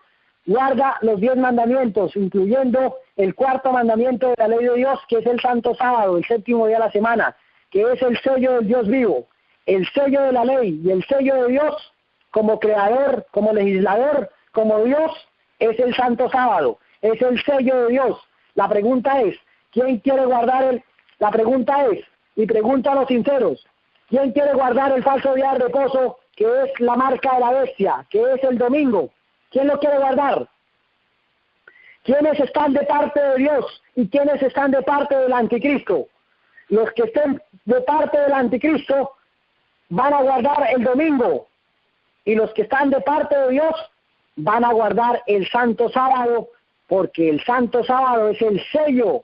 guarda los 10 mandamientos, incluyendo el 4.º mandamiento de la ley de Dios, que es el santo sábado, el 7º día de la semana, que es el sello del Dios vivo, el sello de la ley y el sello de Dios como creador, como legislador, como Dios, es el santo sábado, es el sello de Dios. La pregunta es, ¿quién quiere guardar la pregunta es, y pregunta a los sinceros, ¿quién quiere guardar el falso día de reposo, que es la marca de la bestia, que es el domingo? ¿Quién lo quiere guardar? ¿Quiénes están de parte de Dios y quiénes están de parte del anticristo? Los que estén de parte del anticristo van a guardar el domingo y los que están de parte de Dios van a guardar el santo sábado, porque el santo sábado es el sello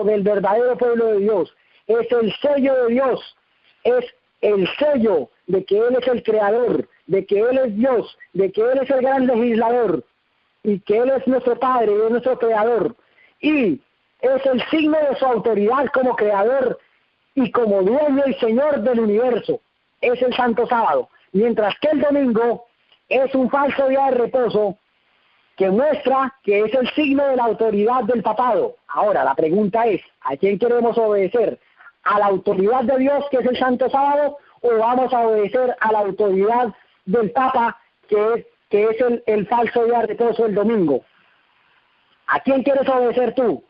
del verdadero pueblo de Dios, es el sello de Dios, es el sello de que Él es el creador, de que Él es Dios, de que Él es el gran legislador, y que Él es nuestro Padre, y es nuestro creador, y es el signo de su autoridad como creador y como dueño y señor del universo. Es el santo sábado, mientras que el domingo es un falso día de reposo que muestra que es el signo de la autoridad del papado. Ahora, la pregunta es, ¿a quién queremos obedecer? ¿A la autoridad de Dios, que es el santo sábado, o vamos a obedecer a la autoridad del Papa, que es el falso día de reposo el domingo? ¿A quién quieres obedecer tú?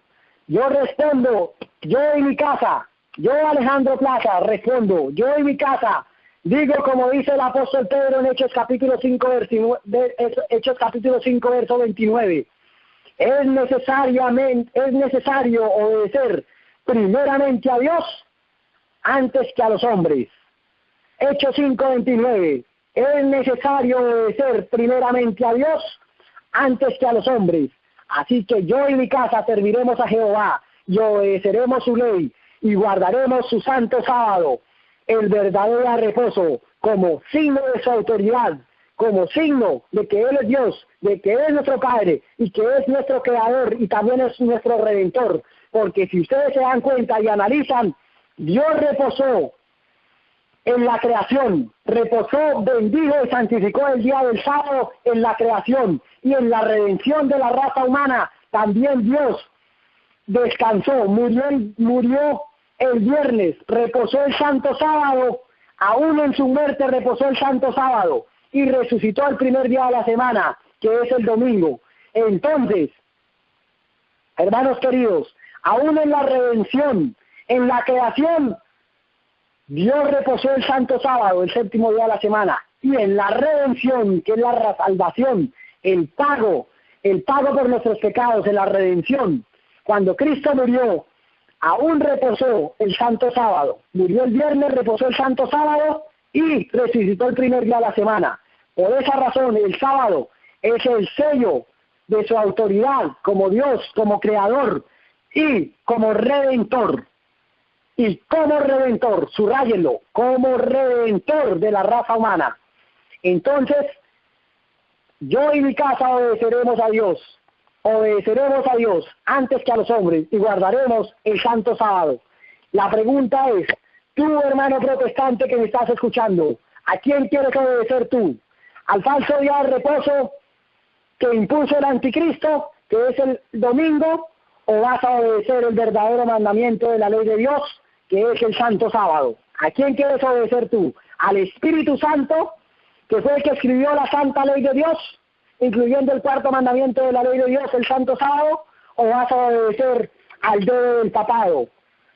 Yo respondo, yo y mi casa, yo Alejandro Plaza respondo, yo y mi casa, digo como dice el apóstol Pedro en Hechos capítulo 5, verso 29, es necesario obedecer primeramente a Dios antes que a los hombres. Hechos 5:29, es necesario obedecer primeramente a Dios antes que a los hombres. Así que yo y mi casa serviremos a Jehová y obedeceremos su ley y guardaremos su santo sábado, el verdadero reposo, como signo de su autoridad, como signo de que Él es Dios, de que Él es nuestro Padre y que es nuestro Creador y también es nuestro Redentor. Porque si ustedes se dan cuenta y analizan, Dios reposó en la creación, reposó, bendijo y santificó el día del sábado en la creación y en la redención de la raza humana. También Dios descansó, murió el viernes, reposó el santo sábado, aún en su muerte reposó el santo sábado y resucitó el primer día de la semana, que es el domingo. Entonces, hermanos queridos, aún en la redención, en la creación, Dios reposó el santo sábado, el 7º día de la semana, y en la redención, que es la salvación, el pago por nuestros pecados, en la redención, cuando Cristo murió, aún reposó el santo sábado. Murió el viernes, reposó el santo sábado y resucitó el primer día de la semana. Por esa razón, el sábado es el sello de su autoridad como Dios, como creador y como redentor. Y como redentor, subrayenlo, como redentor de la raza humana. Entonces, yo y mi casa obedeceremos a Dios antes que a los hombres y guardaremos el santo sábado. La pregunta es, tú, hermano protestante que me estás escuchando, ¿a quién quieres obedecer tú? ¿Al falso día de reposo que impuso el anticristo, que es el domingo, o vas a obedecer el verdadero mandamiento de la ley de Dios, que es el santo sábado? ¿A quién quieres obedecer tú? ¿Al Espíritu Santo, que fue el que escribió la santa ley de Dios, incluyendo el cuarto mandamiento de la ley de Dios, el santo sábado, o vas a obedecer al dedo del papado?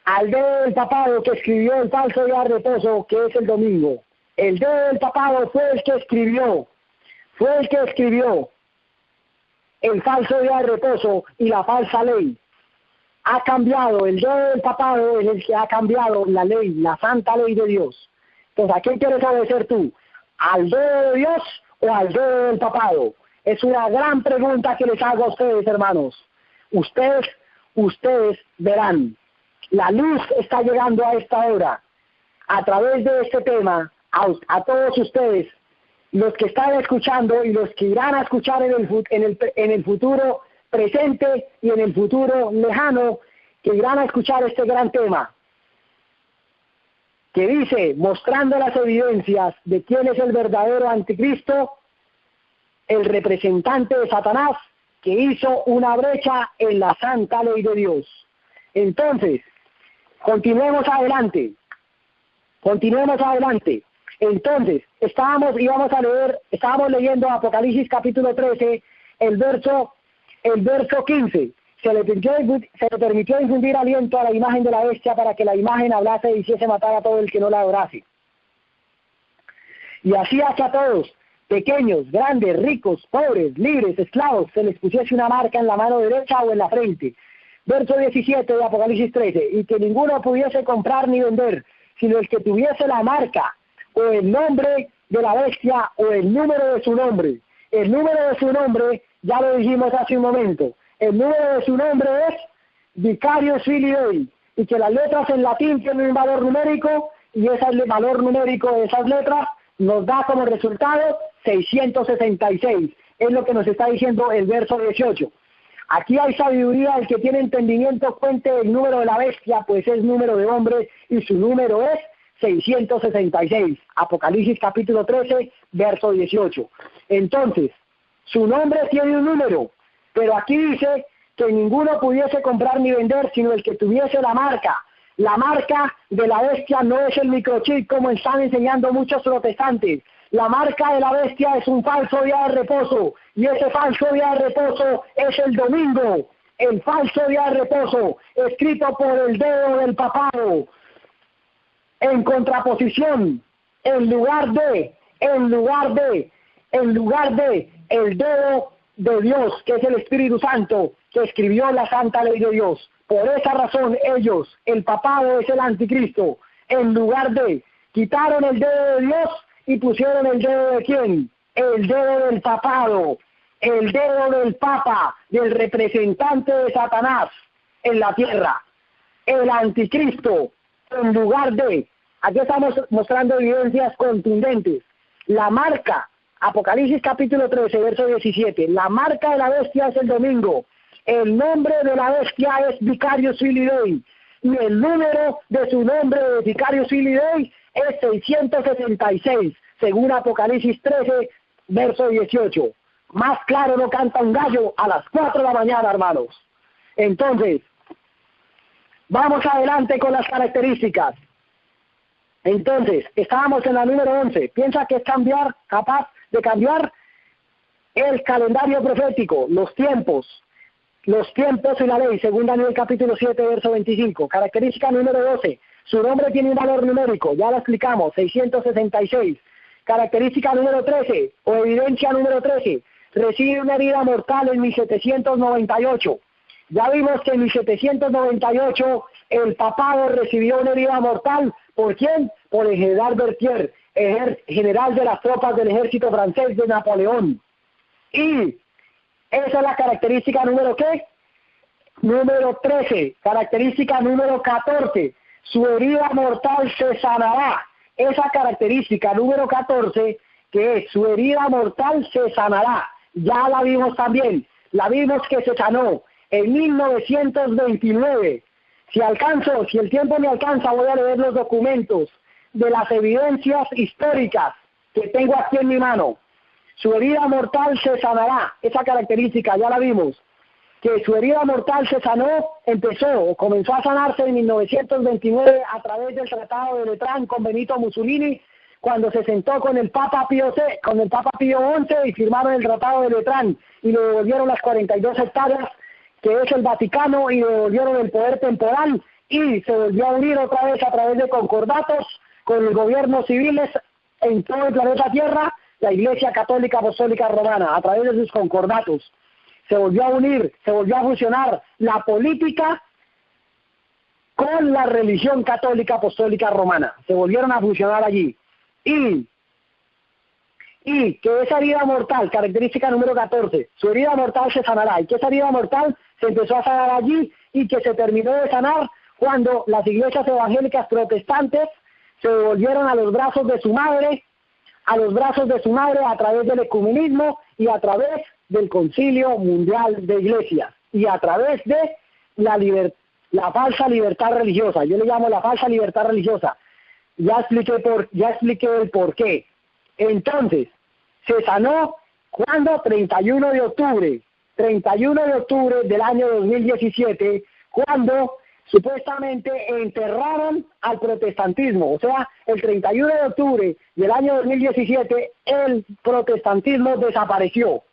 Al dedo del papado que escribió el falso día de reposo, que es el domingo. El dedo del papado fue el que escribió el falso día de reposo y la falsa ley. Ha cambiado, el dedo del papado es el que ha cambiado la ley, la santa ley de Dios. Entonces, ¿a quién quieres obedecer tú? ¿Al dedo de Dios o al dedo del papado? Es una gran pregunta que les hago a ustedes, hermanos. Ustedes verán. La luz está llegando a esta hora. A través de este tema, a todos ustedes, los que están escuchando y los que irán a escuchar en el futuro presente y en el futuro lejano, que irán a escuchar este gran tema, que dice, mostrando las evidencias de quién es el verdadero anticristo, el representante de Satanás, que hizo una brecha en la santa ley de Dios. Entonces, continuemos adelante. Entonces, estábamos leyendo Apocalipsis capítulo 13, el verso 15. Se le permitió infundir aliento a la imagen de la bestia para que la imagen hablase y hiciese matar a todo el que no la adorase. Y así hacia a todos, pequeños, grandes, ricos, pobres, libres, esclavos, se les pusiese una marca en la mano derecha o en la frente. Verso 17 de Apocalipsis 13, y que ninguno pudiese comprar ni vender, sino el que tuviese la marca, o el nombre de la bestia, o el número de su nombre. El número de su nombre, ya lo dijimos hace un momento, el número de su nombre es Vicarius Filii Dei, y que las letras en latín tienen un valor numérico, y ese valor numérico de esas letras nos da como resultado 666. Es lo que nos está diciendo el verso 18. Aquí hay sabiduría, el que tiene entendimiento cuente el número de la bestia, pues es número de hombre y su número es 666. Apocalipsis capítulo 13, verso 18. Entonces, su nombre tiene un número, pero aquí dice que ninguno pudiese comprar ni vender, sino el que tuviese la marca. La marca de la bestia no es el microchip como están enseñando muchos protestantes. La marca de la bestia es un falso día de reposo, y ese falso día de reposo es el domingo, el falso día de reposo, escrito por el dedo del papado, en contraposición, en lugar de el dedo de Dios, que es el Espíritu Santo, que escribió la santa ley de Dios. Por esa razón ellos, el papado es el anticristo, en lugar de, quitaron el dedo de Dios y pusieron el dedo de ¿quién? El dedo del papado, el dedo del papa, del representante de Satanás en la tierra, el anticristo, en lugar de, aquí estamos mostrando evidencias contundentes, la marca, Apocalipsis capítulo 13, verso 17, la marca de la bestia es el domingo, el nombre de la bestia es Vicarius Filii Dei, y el número de su nombre de Vicarius Filii Dei es 666, según Apocalipsis 13, verso 18. Más claro no canta un gallo a las 4 de la mañana, hermanos. Entonces, vamos adelante con las características. Entonces, estábamos en la número 11. Piensa que es capaz de cambiar el calendario profético, los tiempos y la ley, según Daniel capítulo 7, verso 25. Característica número 12. Su nombre tiene un valor numérico, ya lo explicamos, 666. Característica número 13, o evidencia número 13. Recibe una herida mortal en 1798. Ya vimos que en 1798 El papado recibió una herida mortal. ¿Por quién? Por el general Berthier, general de las tropas del ejército francés de Napoleón. Y esa es la característica número ¿qué? Número 13. Característica número 14. Su herida mortal se sanará. Esa característica número 14, que es su herida mortal se sanará. Ya la vimos también. La vimos que se sanó en 1929. Si el tiempo me alcanza, voy a leer los documentos de las evidencias históricas que tengo aquí en mi mano. Su herida mortal se sanará. Esa característica ya la vimos. Que su herida mortal se sanó, comenzó a sanarse en 1929 a través del Tratado de Letrán con Benito Mussolini, cuando se sentó con el Papa Pío XI y firmaron el Tratado de Letrán y le devolvieron las 42 hectáreas que es el Vaticano y le devolvieron el poder temporal y se volvió a unir otra vez a través de concordatos con los gobiernos civiles en todo el planeta Tierra, la Iglesia Católica Apostólica Romana, a través de sus concordatos. Se volvió a unir, se volvió a fusionar la política con la religión católica apostólica romana. Se volvieron a fusionar allí. Y que esa herida mortal, característica número 14, su herida mortal se sanará. Y que esa herida mortal se empezó a sanar allí y que se terminó de sanar cuando las iglesias evangélicas protestantes se devolvieron a los brazos de su madre, a través del ecumenismo y a través del Concilio Mundial de Iglesias y a través de la falsa libertad religiosa. Yo le llamo la falsa libertad religiosa. Ya expliqué el por qué. Entonces, se sanó cuando 31 de octubre del año 2017, cuando supuestamente enterraron al protestantismo. O sea, el 31 de octubre del año 2017, el protestantismo desapareció.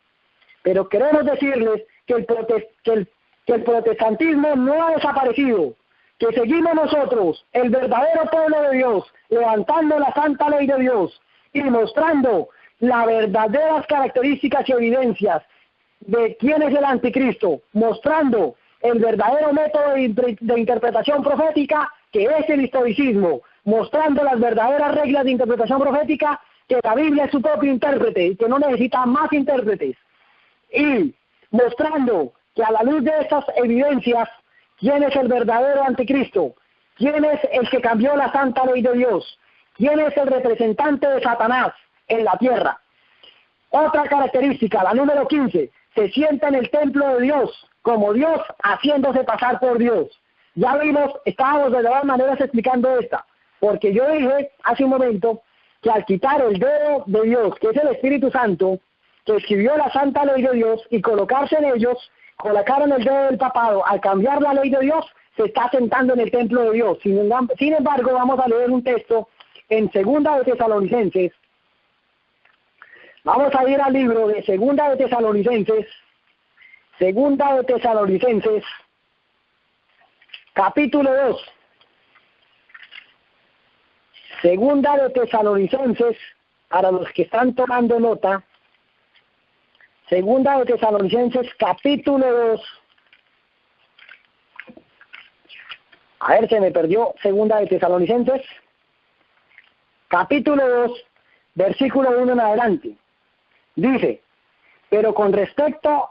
Pero queremos decirles que el protestantismo no ha desaparecido, que seguimos nosotros, el verdadero pueblo de Dios, levantando la santa ley de Dios y mostrando las verdaderas características y evidencias de quién es el anticristo, mostrando el verdadero método de interpretación profética, que es el historicismo, mostrando las verdaderas reglas de interpretación profética, que la Biblia es su propio intérprete y que no necesita más intérpretes. Y mostrando que a la luz de estas evidencias, quién es el verdadero anticristo, quién es el que cambió la santa ley de Dios, quién es el representante de Satanás en la tierra. Otra característica, la número 15, se sienta en el templo de Dios, como Dios haciéndose pasar por Dios. Ya vimos, estábamos de todas maneras explicando esta, porque yo dije hace un momento que al quitar el dedo de Dios, que es el Espíritu Santo, que escribió la santa ley de Dios y colocarse en ellos, colocaron el dedo del papado, al cambiar la ley de Dios, se está sentando en el templo de Dios. Sin embargo, vamos a leer un texto en Segunda de Tesalonicenses. Vamos a ir al libro de Segunda de Tesalonicenses, capítulo 2. Segunda de Tesalonicenses, para los que están tomando nota, Segunda de Tesalonicenses, capítulo 2. A ver, se me perdió. Segunda de Tesalonicenses, capítulo 2, versículo 1 en adelante. Dice: pero con respecto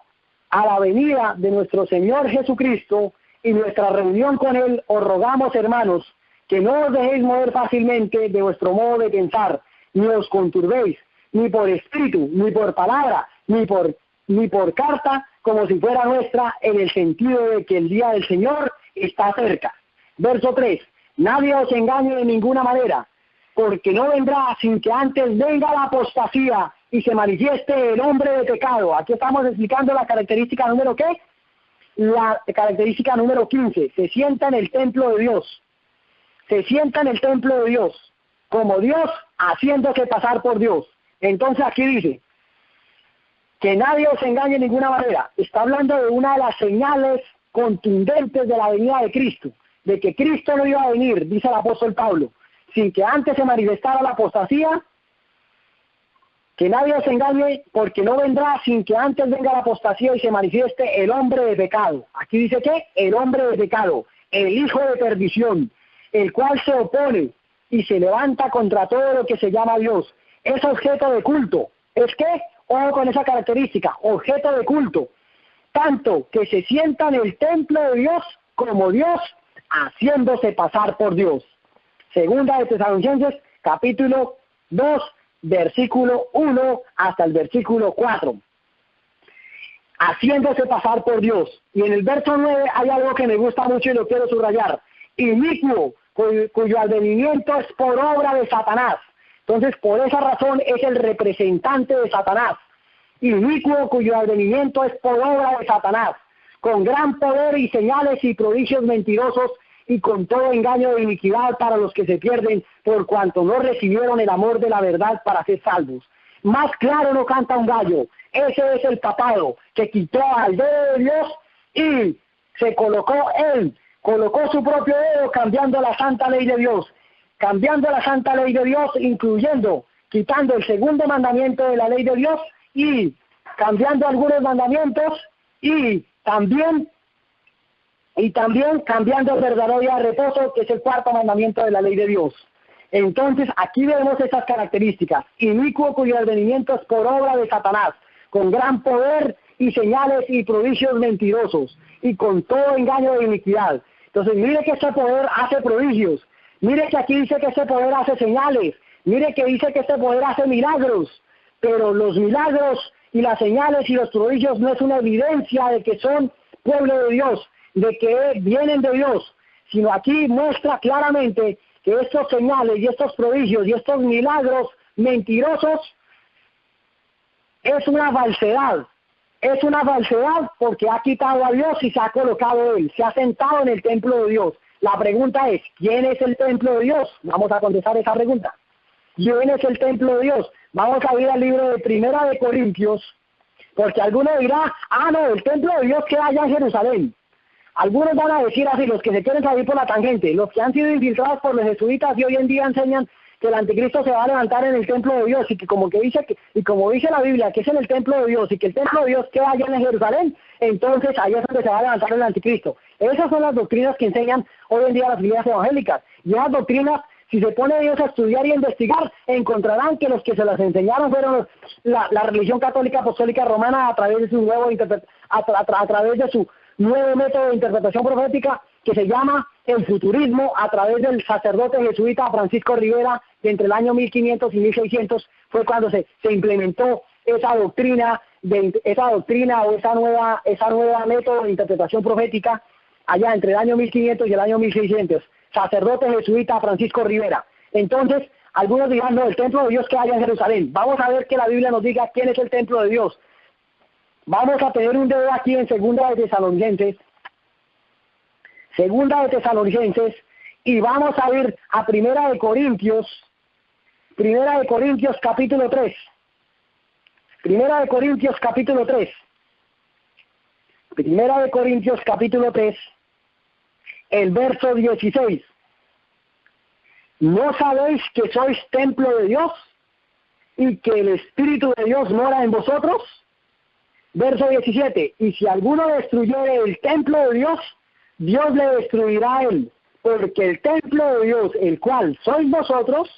a la venida de nuestro Señor Jesucristo y nuestra reunión con Él, os rogamos, hermanos, que no os dejéis mover fácilmente de vuestro modo de pensar, ni os conturbéis, ni por espíritu, ni por palabra, ni por carta, como si fuera nuestra, en el sentido de que el día del Señor está cerca. Verso 3. Nadie os engañe de ninguna manera, porque no vendrá sin que antes venga la apostasía y se manifieste el hombre de pecado. Aquí estamos explicando la característica número ¿qué? La característica número 15. Se sienta en el templo de Dios. Se sienta en el templo de Dios, como Dios haciéndose pasar por Dios. Entonces aquí dice: que nadie os engañe de ninguna manera. Está hablando de una de las señales contundentes de la venida de Cristo, de que Cristo no iba a venir, dice el apóstol Pablo, sin que antes se manifestara la apostasía. Que nadie os engañe, porque no vendrá sin que antes venga la apostasía y se manifieste el hombre de pecado. Aquí dice que el hombre de pecado, el hijo de perdición, el cual se opone y se levanta contra todo lo que se llama Dios. Es objeto de culto. ¿Es qué? Ojo con esa característica, objeto de culto. Tanto que se sienta en el templo de Dios como Dios, haciéndose pasar por Dios. Segunda de Tesalonicenses, capítulo 2, versículo 1 hasta el versículo 4. Haciéndose pasar por Dios. Y en el verso 9 hay algo que me gusta mucho y lo quiero subrayar. Inicuo, cuyo advenimiento es por obra de Satanás. Entonces, por esa razón es el representante de Satanás. Inicuo, cuyo advenimiento es por obra de Satanás, con gran poder y señales y prodigios mentirosos, y con todo engaño de iniquidad para los que se pierden, por cuanto no recibieron el amor de la verdad para ser salvos. Más claro no canta un gallo. Ese es el papado, que quitó al dedo de Dios y se colocó su propio dedo, cambiando la santa ley de Dios. Cambiando la santa ley de Dios, quitando el segundo mandamiento de la ley de Dios y cambiando algunos mandamientos y también cambiando el verdadero día de reposo, que es el cuarto mandamiento de la ley de Dios. Entonces, aquí vemos esas características. Inicuo, cuyo advenimiento es por obra de Satanás, con gran poder y señales y prodigios mentirosos, y con todo engaño de iniquidad. Entonces, mire que ese poder hace prodigios. Mire que aquí dice que ese poder hace señales. Mire que dice que ese poder hace milagros. Pero los milagros y las señales y los prodigios no es una evidencia de que son pueblo de Dios, de que vienen de Dios, sino aquí muestra claramente que estos señales y estos prodigios y estos milagros mentirosos es una falsedad. Es una falsedad porque ha quitado a Dios y se ha colocado Él, se ha sentado en el templo de Dios. La pregunta es, ¿quién es el templo de Dios? Vamos a contestar esa pregunta. ¿Quién es el templo de Dios? Vamos a ir al libro de Primera de Corintios, porque alguno dirá, no, el templo de Dios queda allá en Jerusalén. Algunos van a decir así, los que se quieren salir por la tangente, los que han sido infiltrados por los jesuitas y hoy en día enseñan que el anticristo se va a levantar en el templo de Dios y que como dice la Biblia, que es en el templo de Dios y que el templo de Dios queda allá en Jerusalén, entonces ahí es donde se va a levantar el anticristo. Esas son las doctrinas que enseñan hoy en día las iglesias evangélicas. Y esas doctrinas, si se pone Dios a estudiar y a investigar, encontrarán que los que se las enseñaron fueron la religión católica apostólica romana a través de su nuevo método de interpretación profética que se llama el futurismo, a través del sacerdote jesuita Francisco Rivera, que entre el año 1500 y 1600 fue cuando se implementó esa doctrina o esa nueva método de interpretación profética allá entre el año 1500 y el año 1600. Sacerdote jesuita Francisco Rivera. Entonces, algunos dirán, no, el templo de Dios que hay en Jerusalén. Vamos a ver que la Biblia nos diga quién es el templo de Dios. Vamos a tener un dedo aquí en Segunda de Tesalonicenses, y vamos a ir a Primera de Corintios capítulo 3. Primera de Corintios capítulo 3, el verso 16. ¿No sabéis que sois templo de Dios y que el Espíritu de Dios mora en vosotros? Verso 17. Y si alguno destruyere el templo de Dios, Dios le destruirá a él, porque el templo de Dios, el cual sois vosotros,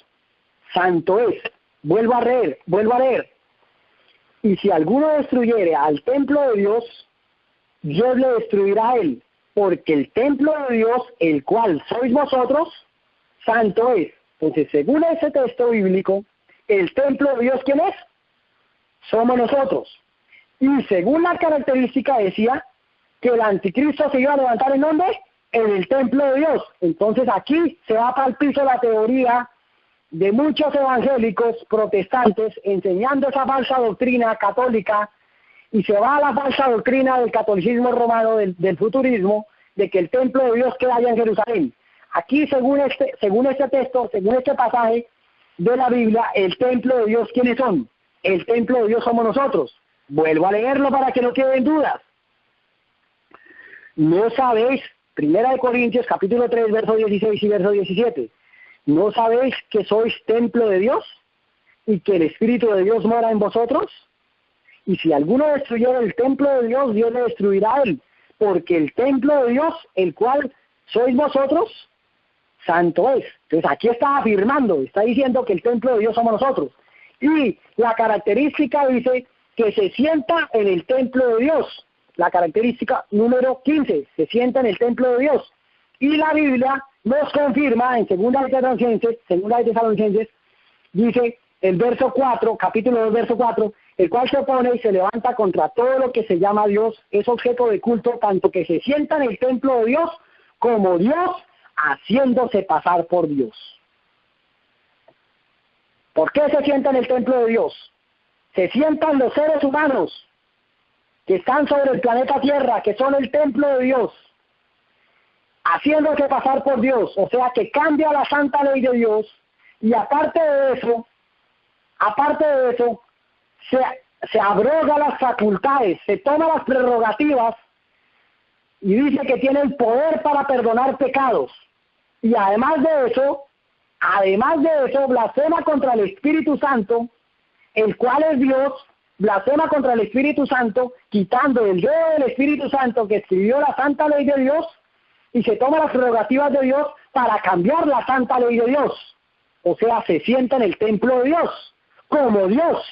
santo es. Vuelvo a leer. Y si alguno destruyere al templo de Dios, Dios le destruirá a él, porque el templo de Dios, el cual sois vosotros, santo es. Entonces, según ese texto bíblico, el templo de Dios, ¿quién es? Somos nosotros. Y según la característica decía que el anticristo se iba a levantar ¿en dónde? En el templo de Dios. Entonces aquí se va para el piso la teoría de muchos evangélicos protestantes enseñando esa falsa doctrina católica, y se va a la falsa doctrina del catolicismo romano, del futurismo, de que el templo de Dios queda allá en Jerusalén. Aquí, según este texto, según este pasaje de la Biblia, el templo de Dios, ¿quiénes son? El templo de Dios somos nosotros. Vuelvo a leerlo para que no queden dudas. ¿No sabéis? Primera de Corintios, capítulo 3, verso 16 y verso 17. ¿No sabéis que sois templo de Dios y que el Espíritu de Dios mora en vosotros? Y si alguno destruyera el templo de Dios, Dios le destruirá a él, porque el templo de Dios, el cual ¿sois vosotros? Santo es. Entonces aquí está afirmando, está diciendo que el templo de Dios somos nosotros. Y la característica dice que se sienta en el templo de Dios. La característica número 15, se sienta en el templo de Dios. Y la Biblia nos confirma en Segunda de Tesalonicenses, dice el verso 4, capítulo 2, verso 4, el cual se opone y se levanta contra todo lo que se llama Dios, es objeto de culto, tanto que se sienta en el templo de Dios, como Dios haciéndose pasar por Dios. ¿Por qué se sienta en el templo de Dios? Se sientan los seres humanos que están sobre el planeta Tierra, que son el templo de Dios, haciéndose pasar por Dios, o sea que cambia la santa ley de Dios, y aparte de eso, se abroga las facultades, se toma las prerrogativas y dice que tiene el poder para perdonar pecados. Y además de eso, blasfema contra el Espíritu Santo, el cual es Dios, blasfema contra el Espíritu Santo, quitando el dedo del Espíritu Santo que escribió la santa ley de Dios, y se toma las prerrogativas de Dios para cambiar la santa ley de Dios. O sea, se sienta en el templo de Dios, como Dios.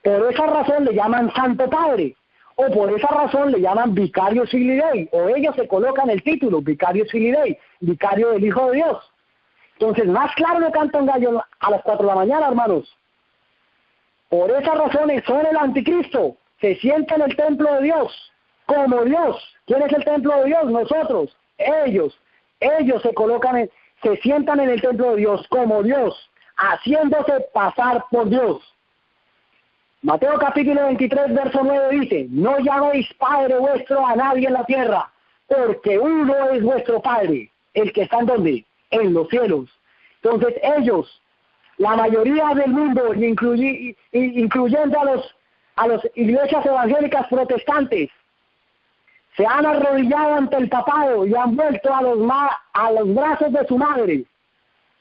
Por esa razón le llaman Santo Padre, o por esa razón le llaman Vicarius Filii Dei, o ellos se colocan el título, Vicarius Filii Dei, vicario del Hijo de Dios. Entonces, más claro no canta un gallo a las 4 de la mañana, hermanos. Por esa razón son el anticristo, se sienta en el templo de Dios, como Dios. ¿Quién es el templo de Dios? Nosotros, ellos se sientan en el templo de Dios, como Dios, haciéndose pasar por Dios. Mateo capítulo 23, verso 9 dice, no llaméis Padre vuestro a nadie en la tierra, porque uno es vuestro Padre, el que está en donde, en los cielos. Entonces ellos, la mayoría del mundo, incluyendo a las iglesias evangélicas protestantes, se han arrodillado ante el papado y han vuelto a los brazos de su madre,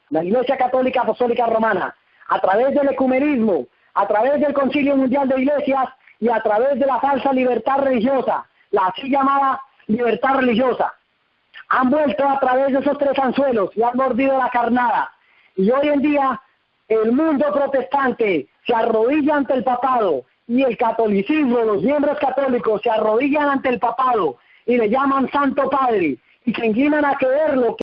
la Iglesia Católica Apostólica Romana, a través del ecumenismo, a través del Concilio Mundial de Iglesias y a través de la falsa libertad religiosa, la así llamada libertad religiosa. Han vuelto a través de esos 3 anzuelos y han mordido la carnada. Y hoy en día el mundo protestante se arrodilla ante el papado, y el catolicismo, los miembros católicos se arrodillan ante el papado y le llaman Santo Padre y se inclinan a creer lo